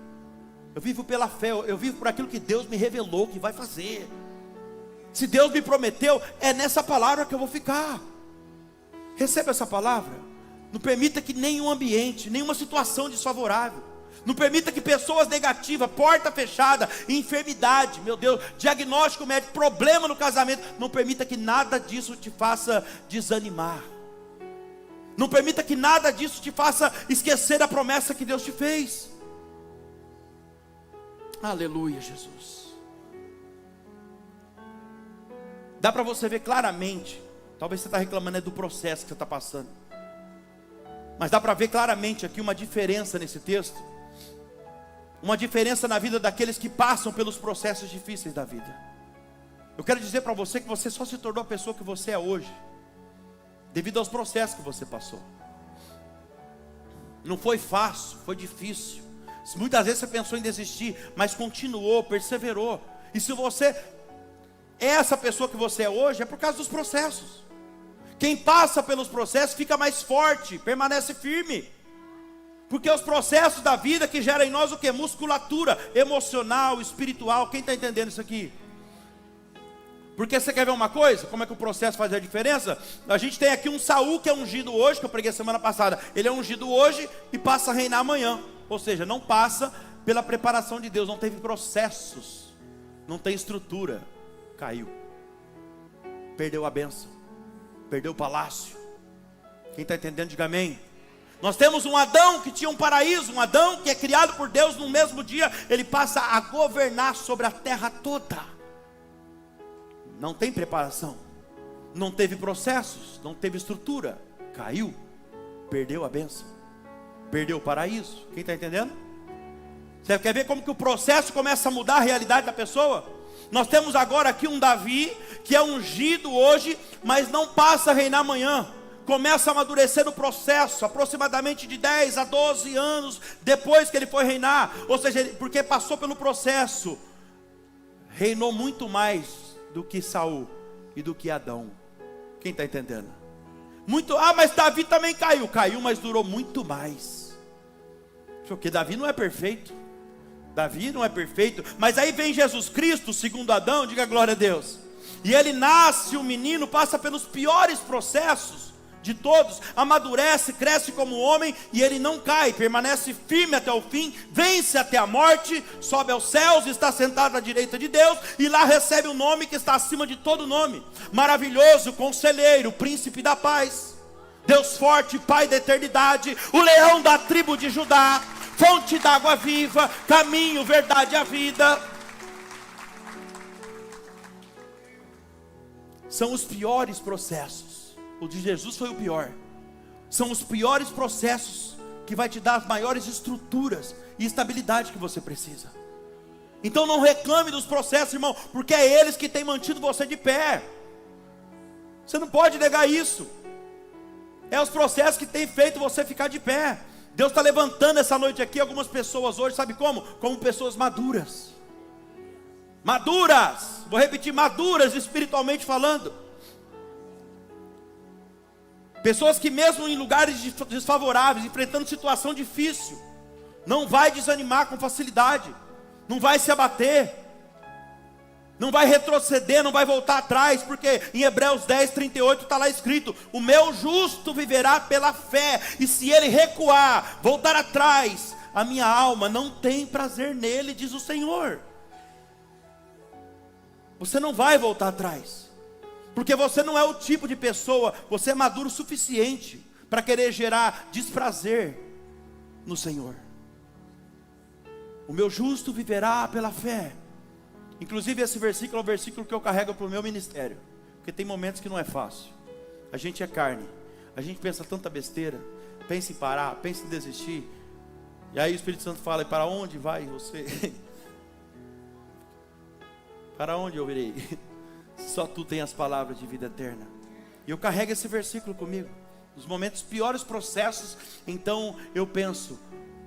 Eu vivo pela fé, eu vivo por aquilo que Deus me revelou que vai fazer. Se Deus me prometeu, é nessa palavra que eu vou ficar. Receba essa palavra. Não permita que nenhum ambiente, nenhuma situação desfavorável, não permita que pessoas negativas, porta fechada, enfermidade, meu Deus, diagnóstico médico, problema no casamento, não permita que nada disso te faça desanimar. Não permita que nada disso te faça esquecer da promessa que Deus te fez. Aleluia, Jesus. Dá para você ver claramente, talvez você está reclamando do processo que você está passando, mas dá para ver claramente aqui uma diferença nesse texto. Uma diferença na vida daqueles que passam pelos processos difíceis da vida. Eu quero dizer para você que você só se tornou a pessoa que você é hoje devido aos processos que você passou. Não foi fácil, foi difícil. Muitas vezes você pensou em desistir, mas continuou, perseverou. E se você é essa pessoa que você é hoje, é por causa dos processos. Quem passa pelos processos fica mais forte, permanece firme. Porque os processos da vida que geram em nós o que? Musculatura emocional, espiritual. Quem está entendendo isso aqui? Porque você quer ver uma coisa? Como é que o processo faz a diferença? A gente tem aqui um Saul que é ungido hoje, que eu preguei semana passada. Ele é ungido hoje e passa a reinar amanhã. Ou seja, não passa pela preparação de Deus. Não teve processos, não tem estrutura. Caiu, perdeu a bênção, perdeu o palácio. Quem está entendendo, diga amém. Nós temos um Adão que tinha um paraíso, um Adão que é criado por Deus no mesmo dia, ele passa a governar sobre a terra toda. Não tem preparação, não teve processos, não teve estrutura, caiu, perdeu a bênção, perdeu o paraíso. Quem está entendendo? Você quer ver como que o processo começa a mudar a realidade da pessoa? Nós temos agora aqui um Davi que é ungido hoje, mas não passa a reinar amanhã. Começa a amadurecer no processo, aproximadamente de 10 a 12 anos depois que ele foi reinar. Ou seja, porque passou pelo processo, reinou muito mais do que Saul e do que Adão. Quem está entendendo? Mas Davi também caiu, mas durou muito mais. Porque Davi não é perfeito. Mas aí vem Jesus Cristo, segundo Adão, diga glória a Deus. E ele nasce, o menino passa pelos piores processos de todos, amadurece, cresce como homem, e ele não cai, permanece firme até o fim, vence até a morte, sobe aos céus, está sentado à direita de Deus, e lá recebe o nome que está acima de todo nome: maravilhoso, conselheiro, príncipe da paz, Deus forte, Pai da eternidade, o leão da tribo de Judá, fonte d'água viva, caminho, verdade e a vida. São os piores processos. O de Jesus foi o pior. São os piores processos que vai te dar as maiores estruturas e estabilidade que você precisa. Então não reclame dos processos, irmão, porque é eles que têm mantido você de pé. Você não pode negar isso. É os processos que têm feito você ficar de pé. Deus está levantando essa noite aqui algumas pessoas hoje, sabe como? Como pessoas maduras. Vou repetir, maduras espiritualmente falando. Pessoas que mesmo em lugares desfavoráveis, enfrentando situação difícil, não vai desanimar com facilidade, não vai se abater, não vai retroceder, não vai voltar atrás, porque em Hebreus 10:38 está lá escrito: o meu justo viverá pela fé, e se ele recuar, voltar atrás, a minha alma não tem prazer nele, diz o Senhor. Você não vai voltar atrás, porque você não é o tipo de pessoa, você é maduro o suficiente para querer gerar desprazer no Senhor. O meu justo viverá pela fé. Inclusive esse versículo é o versículo que eu carrego para o meu ministério, porque tem momentos que não é fácil. A gente é carne, a gente pensa tanta besteira, pensa em parar, pensa em desistir, e aí o Espírito Santo fala: e para onde vai você? Para onde eu irei? Só tu tem as palavras de vida eterna. E eu carrego esse versículo comigo. Nos momentos piores processos, então eu penso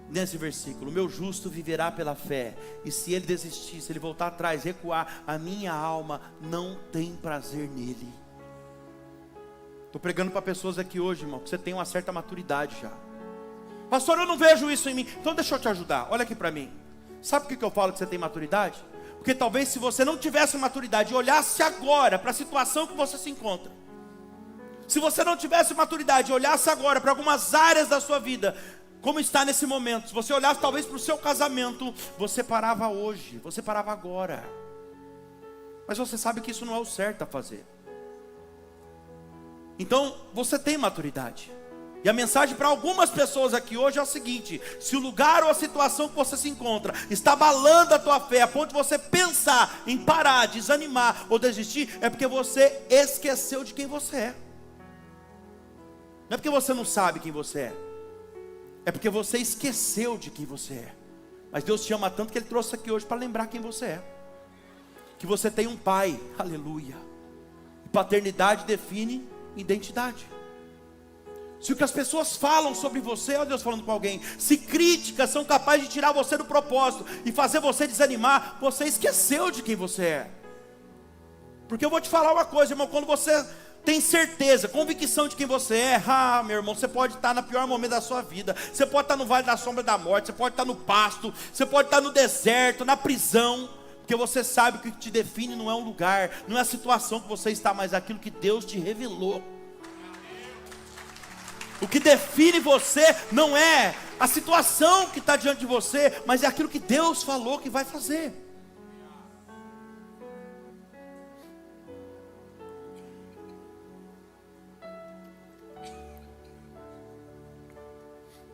nesse versículo: o meu justo viverá pela fé, e se ele desistir, se ele voltar atrás, recuar, a minha alma não tem prazer nele. Estou pregando para pessoas aqui hoje, irmão, que você tem uma certa maturidade já. Pastor, eu não vejo isso em mim. Então deixa eu te ajudar, olha aqui para mim. Sabe por que eu falo que você tem maturidade? Porque talvez se você não tivesse maturidade e olhasse agora para a situação que você se encontra, se você não tivesse maturidade e olhasse agora para algumas áreas da sua vida, como está nesse momento, se você olhasse talvez para o seu casamento, você parava hoje, você parava agora. Mas você sabe que isso não é o certo a fazer. Então você tem maturidade. E a mensagem para algumas pessoas aqui hoje é o seguinte: se o lugar ou a situação que você se encontra está abalando a tua fé, a ponto de você pensar em parar, desanimar ou desistir, é porque você esqueceu de quem você é. Não é porque você não sabe quem você é, é porque você esqueceu de quem você é. Mas Deus te ama tanto que Ele trouxe aqui hoje para lembrar quem você é. Que você tem um pai, aleluia. Paternidade define identidade. Se o que as pessoas falam sobre você, olha Deus falando com alguém, se críticas são capazes de tirar você do propósito e fazer você desanimar, você esqueceu de quem você é. Porque eu vou te falar uma coisa, irmão, quando você tem certeza, convicção de quem você é, meu irmão, você pode estar no pior momento da sua vida, você pode estar no vale da sombra da morte, você pode estar no pasto, você pode estar no deserto, na prisão, porque você sabe que o que te define não é um lugar, não é a situação que você está, mas aquilo que Deus te revelou. O que define você não é a situação que está diante de você, mas é aquilo que Deus falou que vai fazer.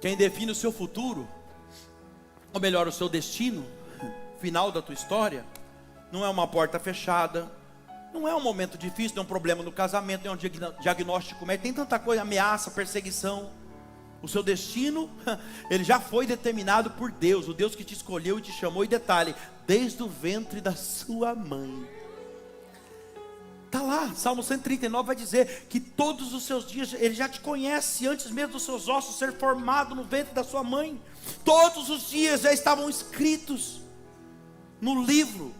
Quem define o seu futuro, ou melhor, o seu destino final da tua história, não é uma porta fechada, não é um momento difícil, não é um problema no casamento, não é um diagnóstico médico, tem tanta coisa, ameaça, perseguição. O seu destino, ele já foi determinado por Deus, o Deus que te escolheu e te chamou, e detalhe, desde o ventre da sua mãe. Está lá, Salmo 139 vai dizer que todos os seus dias Ele já te conhece antes mesmo dos seus ossos ser formado no ventre da sua mãe. Todos os dias já estavam escritos no livro.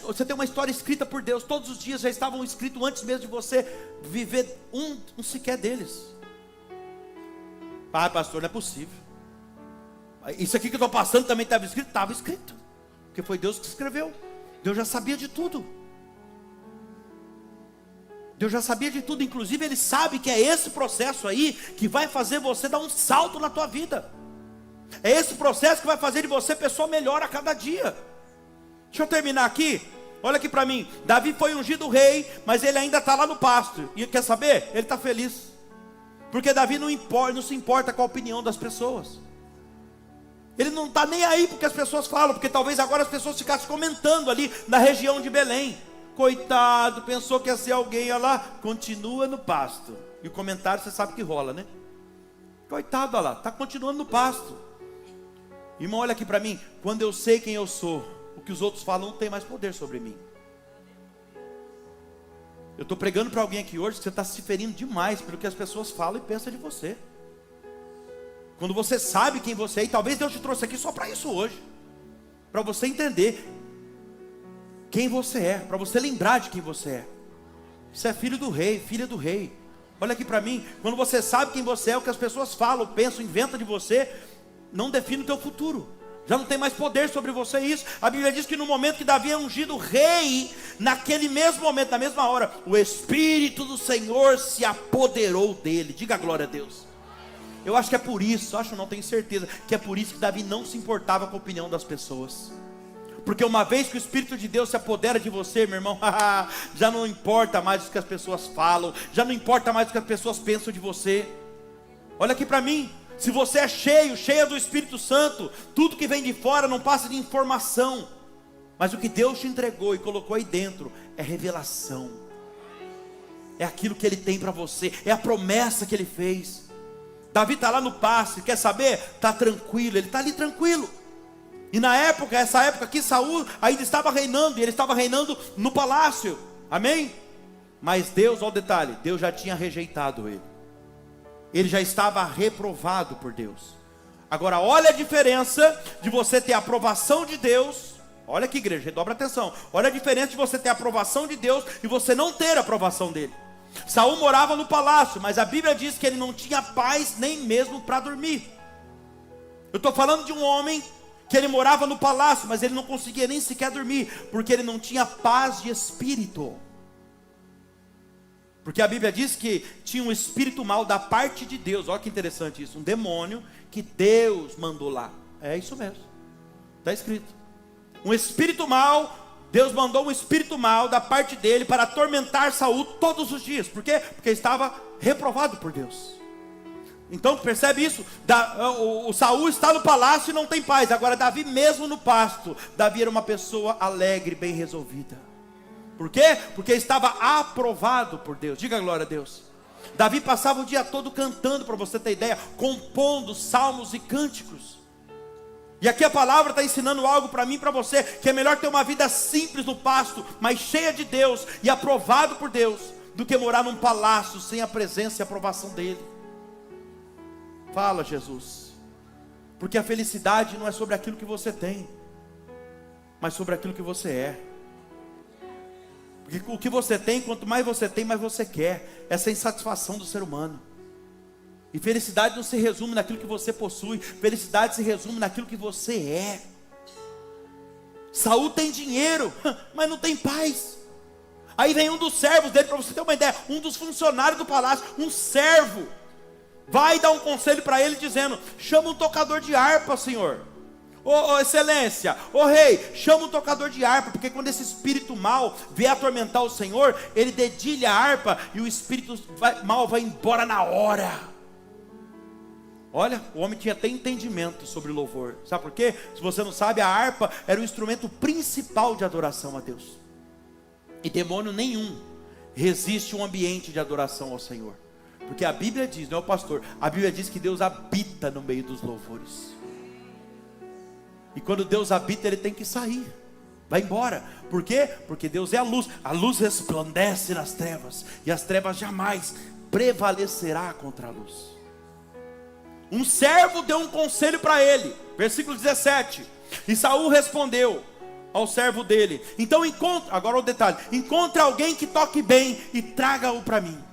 Você tem uma história escrita por Deus. Todos os dias já estavam escritos antes mesmo de você viver um sequer deles. Ah, pastor, não é possível. Isso aqui que eu estou passando também estava escrito? Estava escrito, porque foi Deus que escreveu. Deus já sabia de tudo. Deus já sabia de tudo. Inclusive Ele sabe que é esse processo aí que vai fazer você dar um salto na tua vida. É esse processo que vai fazer de você pessoa melhor a cada dia. Deixa eu terminar aqui. Olha aqui para mim. Davi foi ungido rei, mas ele ainda está lá no pasto. E quer saber? Ele está feliz. Porque Davi não se importa com a opinião das pessoas. Ele não está nem aí porque as pessoas falam. Porque talvez agora as pessoas ficassem comentando ali na região de Belém. Coitado, pensou que ia ser alguém, olha lá, continua no pasto. E o comentário você sabe que rola, né? Coitado, olha lá, está continuando no pasto. Irmão, olha aqui para mim. Quando eu sei quem eu sou, o que os outros falam não tem mais poder sobre mim. Eu estou pregando para alguém aqui hoje que você está se ferindo demais pelo que as pessoas falam e pensam de você. Quando você sabe quem você é, e talvez Deus te trouxe aqui só para isso hoje, para você entender quem você é, para você lembrar de quem você é. Você é filho do rei, filha do rei. Olha aqui para mim, quando você sabe quem você é, o que as pessoas falam, pensam, inventam de você, não define o teu futuro. Já não tem mais poder sobre você isso. A Bíblia diz que no momento que Davi é ungido rei, naquele mesmo momento, na mesma hora, o Espírito do Senhor se apoderou dele. Diga glória a Deus. Eu acho que é por isso, não tenho certeza, que é por isso que Davi não se importava com a opinião das pessoas. Porque uma vez que o Espírito de Deus se apodera de você, meu irmão, já não importa mais o que as pessoas falam, já não importa mais o que as pessoas pensam de você. Olha aqui para mim. Se você é cheia do Espírito Santo, tudo que vem de fora não passa de informação. Mas o que Deus te entregou e colocou aí dentro é revelação. É aquilo que Ele tem para você, é a promessa que Ele fez. Davi está lá no pasto, quer saber? Está tranquilo, ele está ali tranquilo. E na época, essa época aqui, Saul ainda estava reinando, e ele estava reinando no palácio. Amém? Mas Deus, olha o detalhe, Deus já tinha rejeitado ele. Ele já estava reprovado por Deus. Agora olha a diferença de você ter a aprovação de Deus. Olha aqui, igreja, dobra atenção. Olha a diferença de você ter a aprovação de Deus e você não ter a aprovação dele. Saul morava no palácio, mas a Bíblia diz que ele não tinha paz nem mesmo para dormir. Eu estou falando de um homem que ele morava no palácio, mas ele não conseguia nem sequer dormir, porque ele não tinha paz de espírito. Porque a Bíblia diz que tinha um espírito mau da parte de Deus. Olha que interessante isso, um demônio que Deus mandou lá. É isso mesmo, está escrito. Um espírito mau, Deus mandou um espírito mau da parte dele para atormentar Saul todos os dias. Por quê? Porque estava reprovado por Deus. Então percebe isso? O Saul está no palácio e não tem paz. Agora Davi mesmo no pasto, Davi era uma pessoa alegre, bem resolvida. Por quê? Porque estava aprovado por Deus. Diga glória a Deus. Davi passava o dia todo cantando, para você ter ideia, compondo salmos e cânticos. E aqui a palavra está ensinando algo para mim e para você, que é melhor ter uma vida simples no pasto, mas cheia de Deus e aprovado por Deus, do que morar num palácio sem a presença e a aprovação dele. Fala, Jesus. Porque a felicidade não é sobre aquilo que você tem, mas sobre aquilo que você é. Porque o que você tem, quanto mais você tem, mais você quer. Essa é a insatisfação do ser humano. E felicidade não se resume naquilo que você possui. Felicidade se resume naquilo que você é. Saul tem dinheiro, mas não tem paz. Aí vem um dos servos dele, para você ter uma ideia, um dos funcionários do palácio, um servo, vai dar um conselho para ele dizendo: chama um tocador de harpa, senhor. Ô excelência, ô rei, chama um tocador de harpa, porque quando esse espírito mal vier atormentar o Senhor, ele dedilha a harpa e o espírito mal vai embora na hora. Olha, o homem tinha até entendimento sobre louvor. Sabe por quê? Se você não sabe, a harpa era o instrumento principal de adoração a Deus. E demônio nenhum resiste um ambiente de adoração ao Senhor. Porque a Bíblia diz, não é o pastor, a Bíblia diz que Deus habita no meio dos louvores. E quando Deus habita, Ele tem que sair. Vai embora. Por quê? Porque Deus é a luz resplandece nas trevas, e as trevas jamais prevalecerá contra a luz. Um servo deu um conselho para ele, versículo 17, e Saul respondeu ao servo dele: então agora o detalhe, encontre alguém que toque bem e traga-o para mim.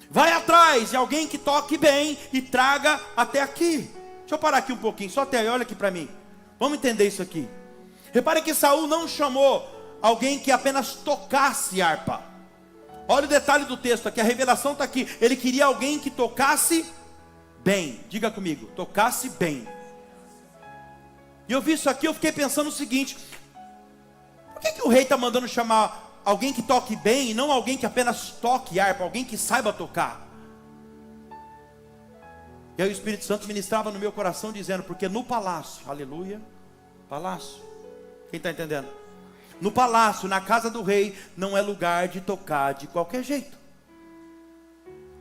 Vai atrás de alguém que toque bem e traga até aqui. Deixa eu parar aqui um pouquinho, só até aí, olha aqui para mim. Vamos entender isso aqui. Repare que Saul não chamou alguém que apenas tocasse harpa. Olha o detalhe do texto aqui, a revelação está aqui. Ele queria alguém que tocasse bem. Diga comigo, tocasse bem. E eu vi isso aqui, eu fiquei pensando o seguinte: por que o rei está mandando chamar alguém que toque bem e não alguém que apenas toque harpa, alguém que saiba tocar? E aí o Espírito Santo ministrava no meu coração dizendo: porque no palácio, aleluia, palácio, quem está entendendo? No palácio, na casa do rei, não é lugar de tocar de qualquer jeito.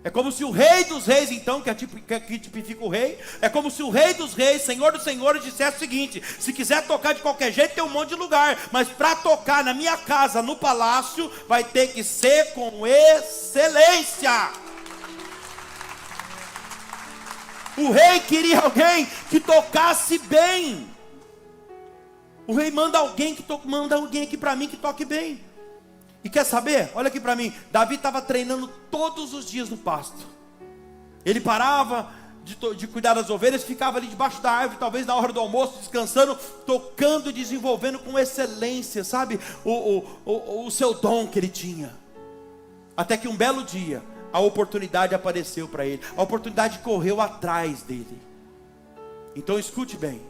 É como se o rei dos reis, então, que tipifica o rei, é como se o rei dos reis, senhor dos senhores, dissesse o seguinte: se quiser tocar de qualquer jeito, tem um monte de lugar, mas para tocar na minha casa, no palácio, vai ter que ser com excelência. O rei queria alguém que tocasse bem. O rei manda alguém aqui para mim que toque bem. E quer saber? Olha aqui para mim. Davi estava treinando todos os dias no pasto. Ele parava de cuidar das ovelhas, ficava ali debaixo da árvore, talvez na hora do almoço, descansando, tocando e desenvolvendo com excelência, sabe? O seu dom que ele tinha. Até que um belo dia, a oportunidade apareceu para ele. A oportunidade correu atrás dele. Então escute bem.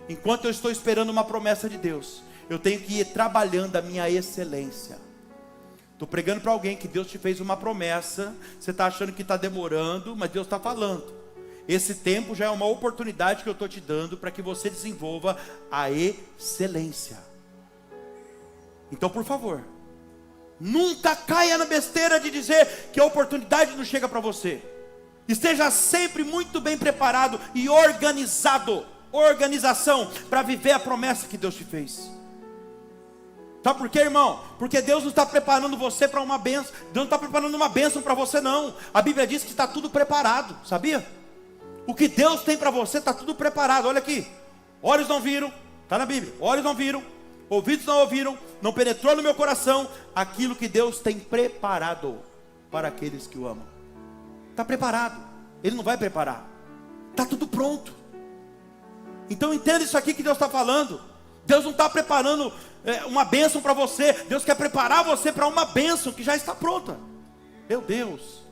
Enquanto eu estou esperando uma promessa de Deus, eu tenho que ir trabalhando a minha excelência. Estou pregando para alguém que Deus te fez uma promessa. Você está achando que está demorando, mas Deus está falando. Esse tempo já é uma oportunidade que eu estou te dando para que você desenvolva a excelência. Então, por favor, nunca caia na besteira de dizer que a oportunidade não chega para você. Esteja sempre muito bem preparado e organizado. Organização para viver a promessa que Deus te fez. Sabe por quê, irmão? Porque Deus não está preparando você para uma bênção. Deus não está preparando uma bênção para você, não. A Bíblia diz que está tudo preparado, sabia? O que Deus tem para você está tudo preparado. Olha aqui: olhos não viram, está na Bíblia. Olhos não viram, ouvidos não ouviram, não penetrou no meu coração aquilo que Deus tem preparado para aqueles que o amam. Está preparado. Ele não vai preparar. Está tudo pronto. Então entenda isso aqui que Deus está falando. Deus não está preparando uma bênção para você. Deus quer preparar você para uma bênção que já está pronta. Meu Deus.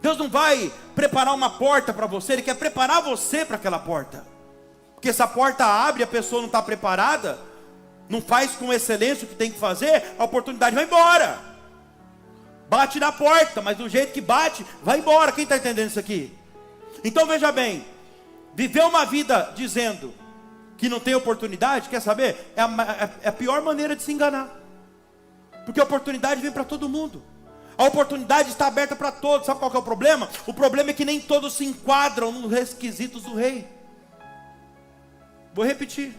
Deus não vai preparar uma porta para você. Ele quer preparar você para aquela porta. Porque se a porta abre e a pessoa não está preparada, não faz com excelência o que tem que fazer, a oportunidade vai embora. Bate na porta, mas do jeito que bate, vai embora. Quem está entendendo isso aqui? Então veja bem, viver uma vida dizendo que não tem oportunidade, quer saber? É a pior maneira de se enganar. Porque a oportunidade vem para todo mundo. A oportunidade está aberta para todos. Sabe qual que é o problema? O problema é que nem todos se enquadram nos requisitos do rei. Vou repetir.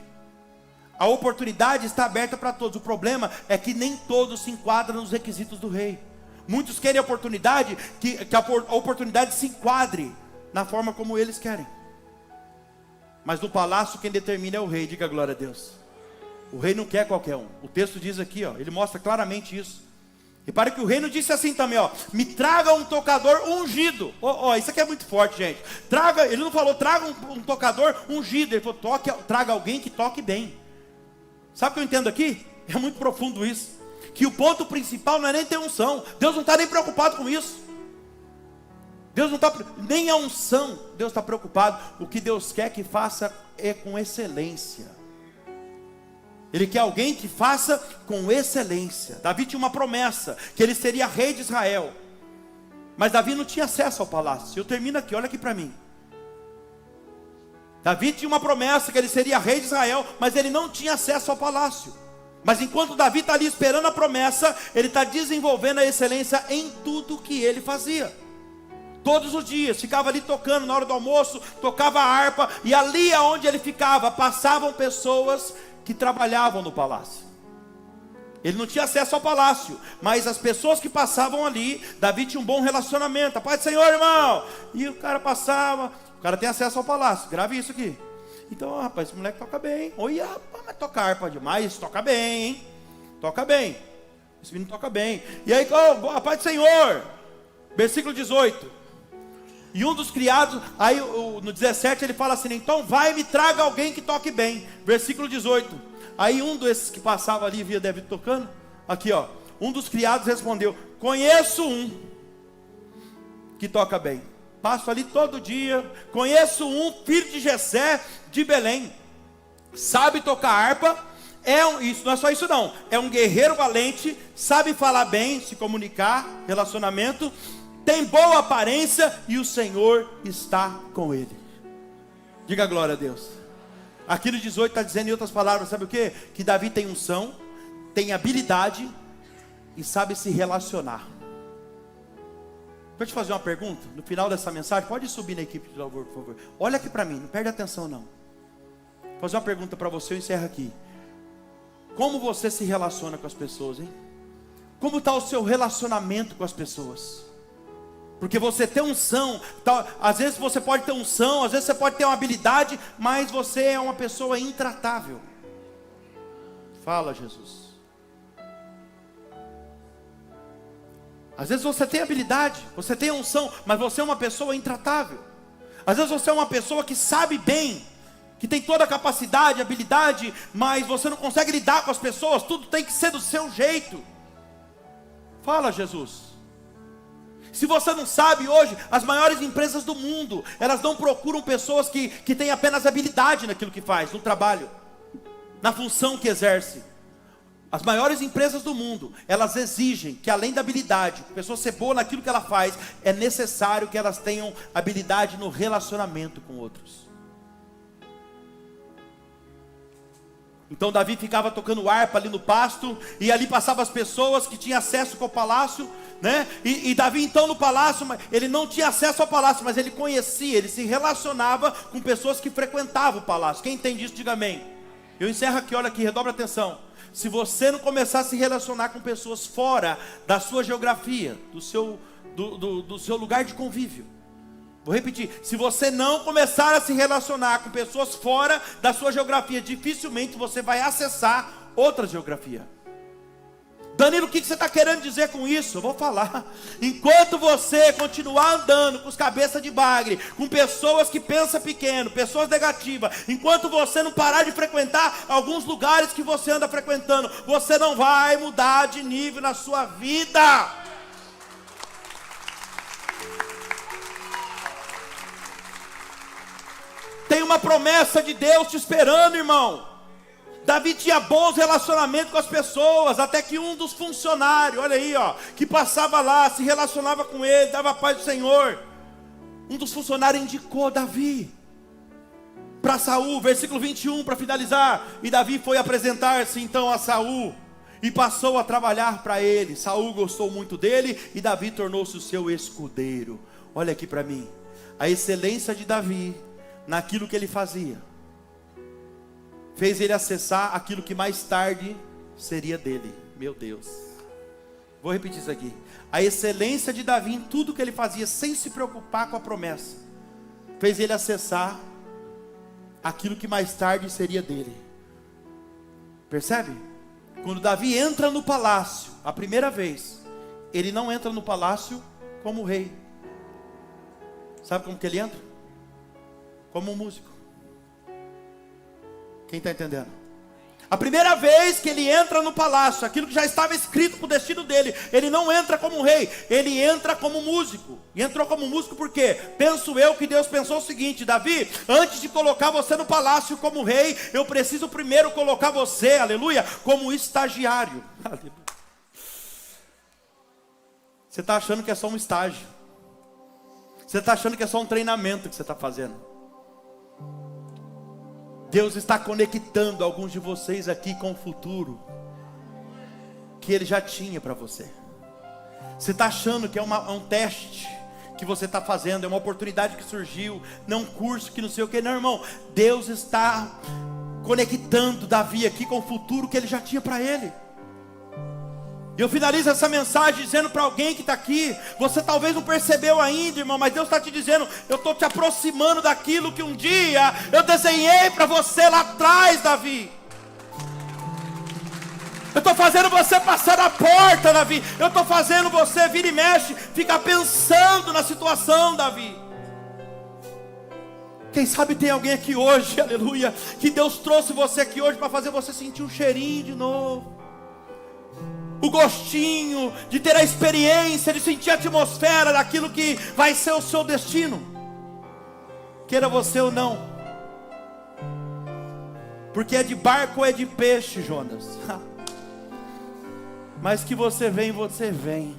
A oportunidade está aberta para todos. O problema é que nem todos se enquadram nos requisitos do rei. Muitos querem a oportunidade, que a oportunidade se enquadre na forma como eles querem. Mas no palácio quem determina é o rei. Diga glória a Deus. O rei não quer qualquer um. O texto diz aqui, ó, ele mostra claramente isso. Repare que o rei não disse assim também, ó: me traga um tocador ungido. Isso aqui é muito forte, gente. Ele não falou traga um tocador ungido. Ele falou traga alguém que toque bem. Sabe o que eu entendo aqui? É muito profundo isso. Que o ponto principal não é nem ter unção. Deus não está nem preocupado com isso. Deus não está, nem a unção, Deus está preocupado. O que Deus quer que faça é com excelência. Ele quer alguém que faça com excelência. Davi tinha uma promessa, que ele seria rei de Israel. Mas Davi não tinha acesso ao palácio. Eu termino aqui, olha aqui para mim. Davi tinha uma promessa, que ele seria rei de Israel, mas ele não tinha acesso ao palácio. Mas enquanto Davi está ali esperando a promessa, ele está desenvolvendo a excelência em tudo que ele fazia. Todos os dias, ficava ali tocando na hora do almoço, tocava a harpa, e ali aonde ele ficava, passavam pessoas que trabalhavam no palácio. Ele não tinha acesso ao palácio, mas as pessoas que passavam ali, Davi tinha um bom relacionamento. A paz do Senhor, irmão. E o cara passava, o cara tem acesso ao palácio. Grave isso aqui. Então, rapaz, esse moleque toca bem. Oi, rapaz, mas toca harpa demais, toca bem, hein? Toca bem. Esse menino toca bem. E aí, a paz do Senhor. Versículo 18. E um dos criados, aí no 17 ele fala assim: então vai e me traga alguém que toque bem. Versículo 18. Aí um desses que passava ali, via Davi tocando, aqui ó, um dos criados respondeu: conheço um que toca bem, passo ali todo dia, conheço um, filho de Jessé, de Belém, sabe tocar harpa, isso não é só isso não, é um guerreiro valente, sabe falar bem, se comunicar, relacionamento, tem boa aparência e o Senhor está com ele. Diga glória a Deus. Aqui no 18 está dizendo em outras palavras, sabe o que? Que Davi tem unção, tem habilidade e sabe se relacionar. Deixa eu te fazer uma pergunta, no final dessa mensagem, pode subir na equipe de louvor, por favor. Olha aqui para mim, não perde atenção não. Vou fazer uma pergunta para você, eu encerro aqui. Como você se relaciona com as pessoas, hein? Como está o seu relacionamento com as pessoas? Porque você tem unção, às vezes você pode ter unção, às vezes você pode ter uma habilidade, mas você é uma pessoa intratável. Fala, Jesus. Às vezes você tem habilidade, você tem unção, mas você é uma pessoa intratável. Às vezes você é uma pessoa que sabe bem, que tem toda a capacidade, habilidade, mas você não consegue lidar com as pessoas, tudo tem que ser do seu jeito. Fala, Jesus. Se você não sabe hoje, as maiores empresas do mundo, elas não procuram pessoas que têm apenas habilidade naquilo que faz, no trabalho, na função que exerce. As maiores empresas do mundo, elas exigem que além da habilidade, a pessoa ser boa naquilo que ela faz, é necessário que elas tenham habilidade no relacionamento com outros. Então Davi ficava tocando harpa ali no pasto, e ali passavam as pessoas que tinham acesso com o palácio, né? E Davi então no palácio, ele não tinha acesso ao palácio, mas ele conhecia, ele se relacionava com pessoas que frequentavam o palácio. Quem entende isso, diga amém. Eu encerro aqui, olha aqui, redobra atenção. Se você não começar a se relacionar com pessoas fora da sua geografia, do seu lugar de convívio, vou repetir, se você não começar a se relacionar com pessoas fora da sua geografia, dificilmente você vai acessar outra geografia. Danilo, o que você está querendo dizer com isso? Eu vou falar. Enquanto você continuar andando com os cabeças de bagre, com pessoas que pensam pequeno, pessoas negativas, enquanto você não parar de frequentar alguns lugares que você anda frequentando, você não vai mudar de nível na sua vida. Tem uma promessa de Deus te esperando, irmão. Davi tinha bons relacionamentos com as pessoas, até que um dos funcionários, olha aí, ó, que passava lá, se relacionava com ele, dava a paz do Senhor. Um dos funcionários indicou Davi para Saul, versículo 21, para finalizar. E Davi foi apresentar-se então a Saul e passou a trabalhar para ele. Saul gostou muito dele e Davi tornou-se o seu escudeiro. Olha aqui para mim, a excelência de Davi naquilo que ele fazia fez ele acessar aquilo que mais tarde seria dele. Meu Deus, vou repetir isso aqui. A excelência de Davi em tudo que ele fazia, sem se preocupar com a promessa, fez ele acessar aquilo que mais tarde seria dele. Percebe? Quando Davi entra no palácio, a primeira vez, ele não entra no palácio como rei. Sabe como que ele entra? Como um músico. Quem está entendendo? A primeira vez que ele entra no palácio, aquilo que já estava escrito para o destino dele, ele não entra como rei, ele entra como músico. E entrou como músico por quê? Penso eu que Deus pensou o seguinte: Davi, antes de colocar você no palácio como rei, eu preciso primeiro colocar você, aleluia, como estagiário. Aleluia. Você está achando que é só um estágio. Você está achando que é só um treinamento que você está fazendo. Deus está conectando alguns de vocês aqui com o futuro que Ele já tinha para você. Você está achando que é um teste que você está fazendo, é uma oportunidade que surgiu, não é um curso que não sei o que, não, irmão. Deus está conectando Davi aqui com o futuro que ele já tinha para ele. E eu finalizo essa mensagem dizendo para alguém que está aqui: você talvez não percebeu ainda, irmão, mas Deus está te dizendo: eu estou te aproximando daquilo que um dia eu desenhei para você lá atrás, Davi. Eu estou fazendo você passar na porta, Davi. Eu estou fazendo você vir e mexe, ficar pensando na situação, Davi. Quem sabe tem alguém aqui hoje, aleluia, que Deus trouxe você aqui hoje para fazer você sentir um cheirinho de novo, o gostinho de ter a experiência, de sentir a atmosfera daquilo que vai ser o seu destino, queira você ou não. Porque é de barco ou é de peixe, Jonas. Mas que você vem, você vem.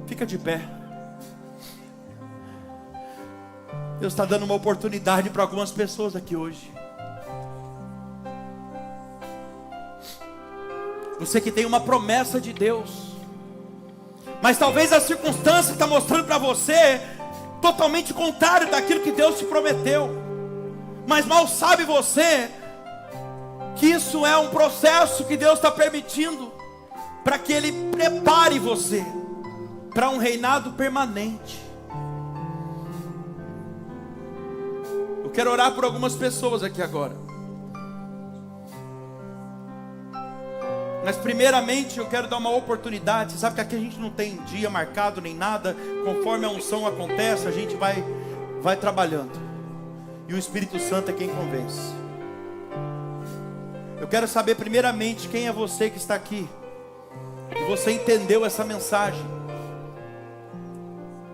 Fica de pé. Deus está dando uma oportunidade para algumas pessoas aqui hoje. Você que tem uma promessa de Deus, mas talvez a circunstância está mostrando para você totalmente contrário daquilo que Deus te prometeu. Mas mal sabe você que isso é um processo que Deus está permitindo para que Ele prepare você para um reinado permanente. Eu quero orar por algumas pessoas aqui agora. Mas primeiramente eu quero dar uma oportunidade. Você sabe que aqui a gente não tem dia marcado nem nada. Conforme a unção acontece, a gente vai trabalhando. E o Espírito Santo é quem convence. Eu quero saber primeiramente quem é você que está aqui, e você entendeu essa mensagem,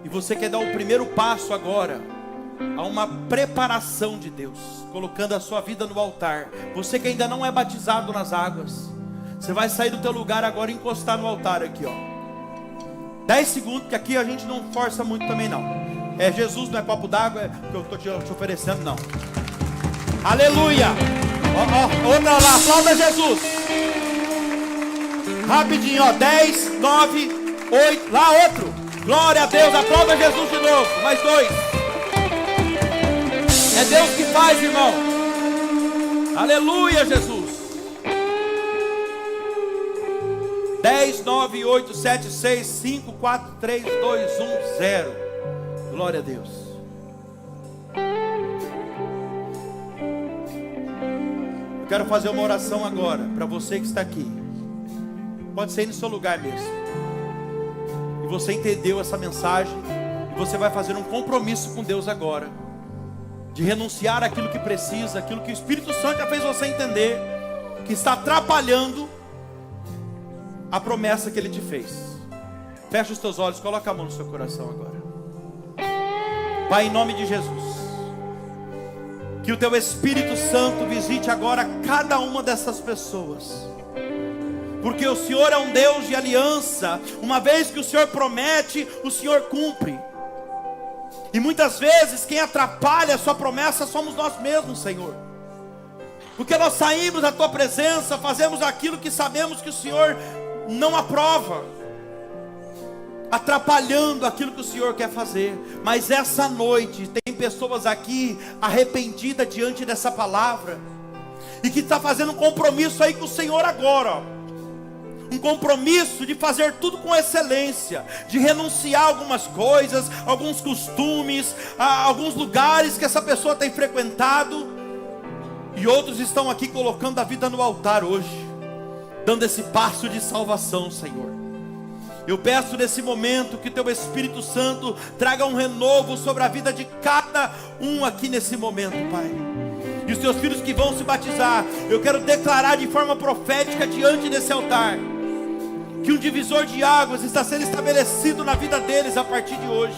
e você quer dar o primeiro passo agora a uma preparação de Deus, colocando a sua vida no altar. Você que ainda não é batizado nas águas, você vai sair do teu lugar agora e encostar no altar aqui, ó. 10 segundos, porque aqui a gente não força muito também não. É Jesus, não é copo d'água, é que eu estou te oferecendo, não. Aleluia! Outra lá, aplauda Jesus. Rapidinho, ó. 10, 9, 8, lá outro. Glória a Deus, aplauda Jesus de novo. Mais 2. É Deus que faz, irmão. Aleluia, Jesus. 10, 9, 8, 7, 6, 5, 4, 3, 2, 1, 0. Glória a Deus. Eu quero fazer uma oração agora para você que está aqui. Pode ser no seu lugar mesmo. E você entendeu essa mensagem, e você vai fazer um compromisso com Deus agora, de renunciar àquilo que precisa, aquilo que o Espírito Santo já fez você entender, que está atrapalhando a promessa que Ele te fez. Fecha os teus olhos, coloca a mão no seu coração agora. Pai, em nome de Jesus, que o teu Espírito Santo visite agora cada uma dessas pessoas, porque o Senhor é um Deus de aliança. Uma vez que o Senhor promete, o Senhor cumpre. E muitas vezes quem atrapalha a sua promessa somos nós mesmos, Senhor, porque nós saímos da tua presença, fazemos aquilo que sabemos que o Senhor não aprova, atrapalhando aquilo que o Senhor quer fazer. Mas essa noite tem pessoas aqui arrependidas diante dessa palavra, e que está fazendo um compromisso aí com o Senhor agora, ó. Um compromisso de fazer tudo com excelência, de renunciar a algumas coisas, alguns costumes, a alguns lugares que essa pessoa tem frequentado. E outros estão aqui colocando a vida no altar hoje, dando esse passo de salvação, Senhor. Eu peço nesse momento que teu Espírito Santo traga um renovo sobre a vida de cada um aqui nesse momento, Pai. E os teus filhos que vão se batizar, eu quero declarar de forma profética diante desse altar, que um divisor de águas está sendo estabelecido na vida deles a partir de hoje.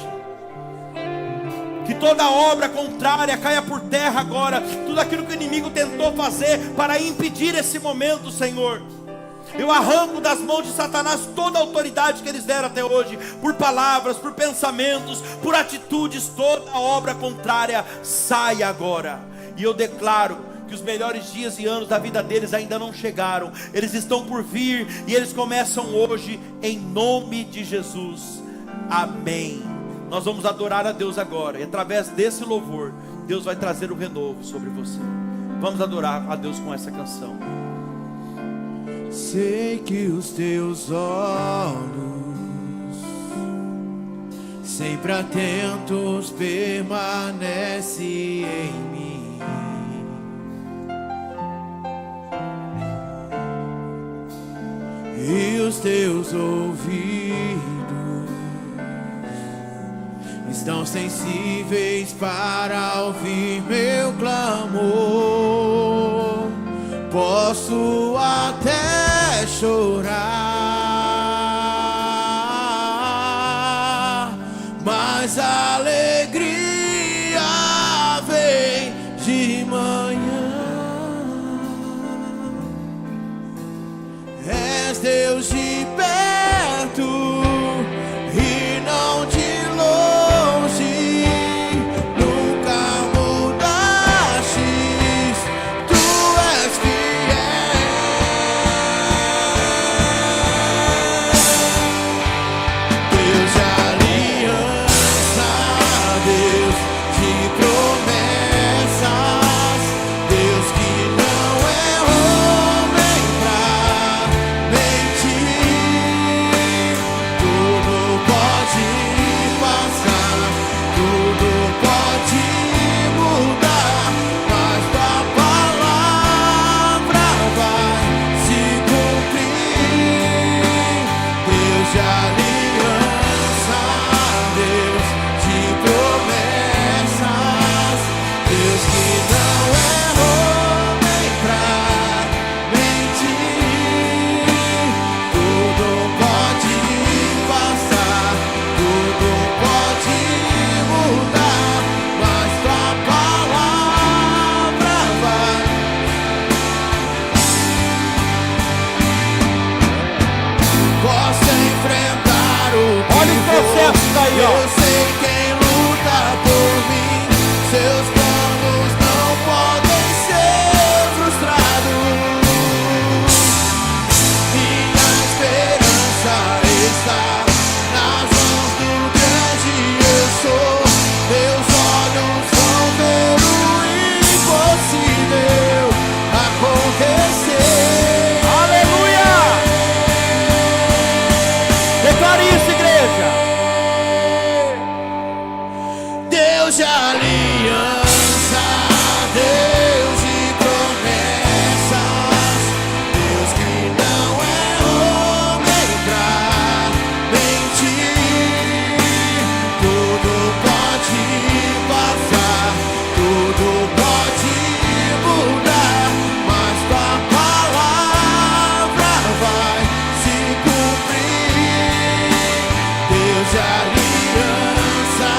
Que toda obra contrária caia por terra agora. Tudo aquilo que o inimigo tentou fazer para impedir esse momento, Senhor, eu arranco das mãos de Satanás toda a autoridade que eles deram até hoje, por palavras, por pensamentos, por atitudes. Toda obra contrária saia agora. E eu declaro que os melhores dias e anos da vida deles ainda não chegaram. Eles estão por vir, e eles começam hoje, em nome de Jesus. Amém. Nós vamos adorar a Deus agora, e através desse louvor, Deus vai trazer o renovo sobre você. Vamos adorar a Deus com essa canção. Sei que os teus olhos, sempre atentos, permanecem em mim. E os teus ouvidos estão sensíveis para ouvir meu clamor. Posso até chorar, mas a alegria vem de manhã. És Deus de perto e não de longe, nunca mudastes, tu és fiel. Deus de aliança, Deus de promessas, Deus que não é homem pra mentir. Tudo pode passar, tudo pode mudar, mas tua palavra vai se cumprir. Deus de aliança, Deus de promessas, Deus que não é homem pra mentir. Tudo pode passar, tudo pode mudar, mas tua palavra vai. Posso enfrentar o que Olha o processo for. daí, ó. Eu sei quem luta por mim. Seus planos não podem ser frustrados. Minha esperança está nas mãos do grande eu sou. Meus olhos vão ver o impossível acontecer. Aleluia! Declare isso, igreja. Deus de aliança, Deus de promessas, Deus que não é homem pra mentir. Tudo pode passar, tudo pode mudar, mas tua palavra vai se cumprir. Deus de aliança,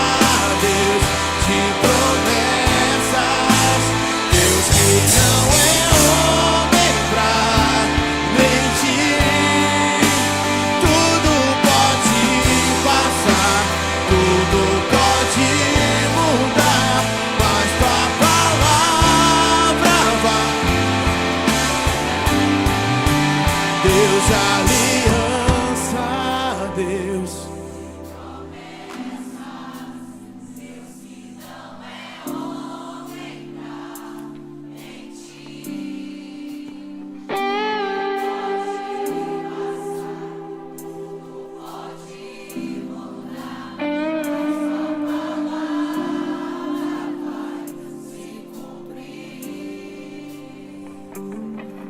Deus de promessas, Deus que não é homem pra mentir. Tudo pode passar, tudo pode mudar, mas tua palavra vai. Deus de aliança, Deus.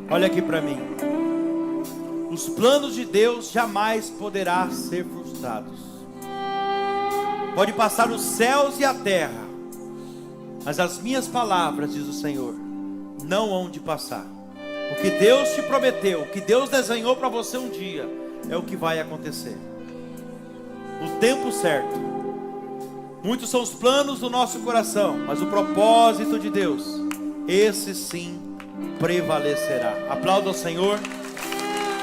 Olha aqui para mim. Os planos de Deus jamais poderá ser frustrados. Pode passar os céus e a terra, mas as minhas palavras, diz o Senhor, não hão de passar. O que Deus te prometeu, o que Deus desenhou para você um dia, é o que vai acontecer. No tempo certo. Muitos são os planos do nosso coração, mas o propósito de Deus, esse sim prevalecerá. Aplauda ao Senhor.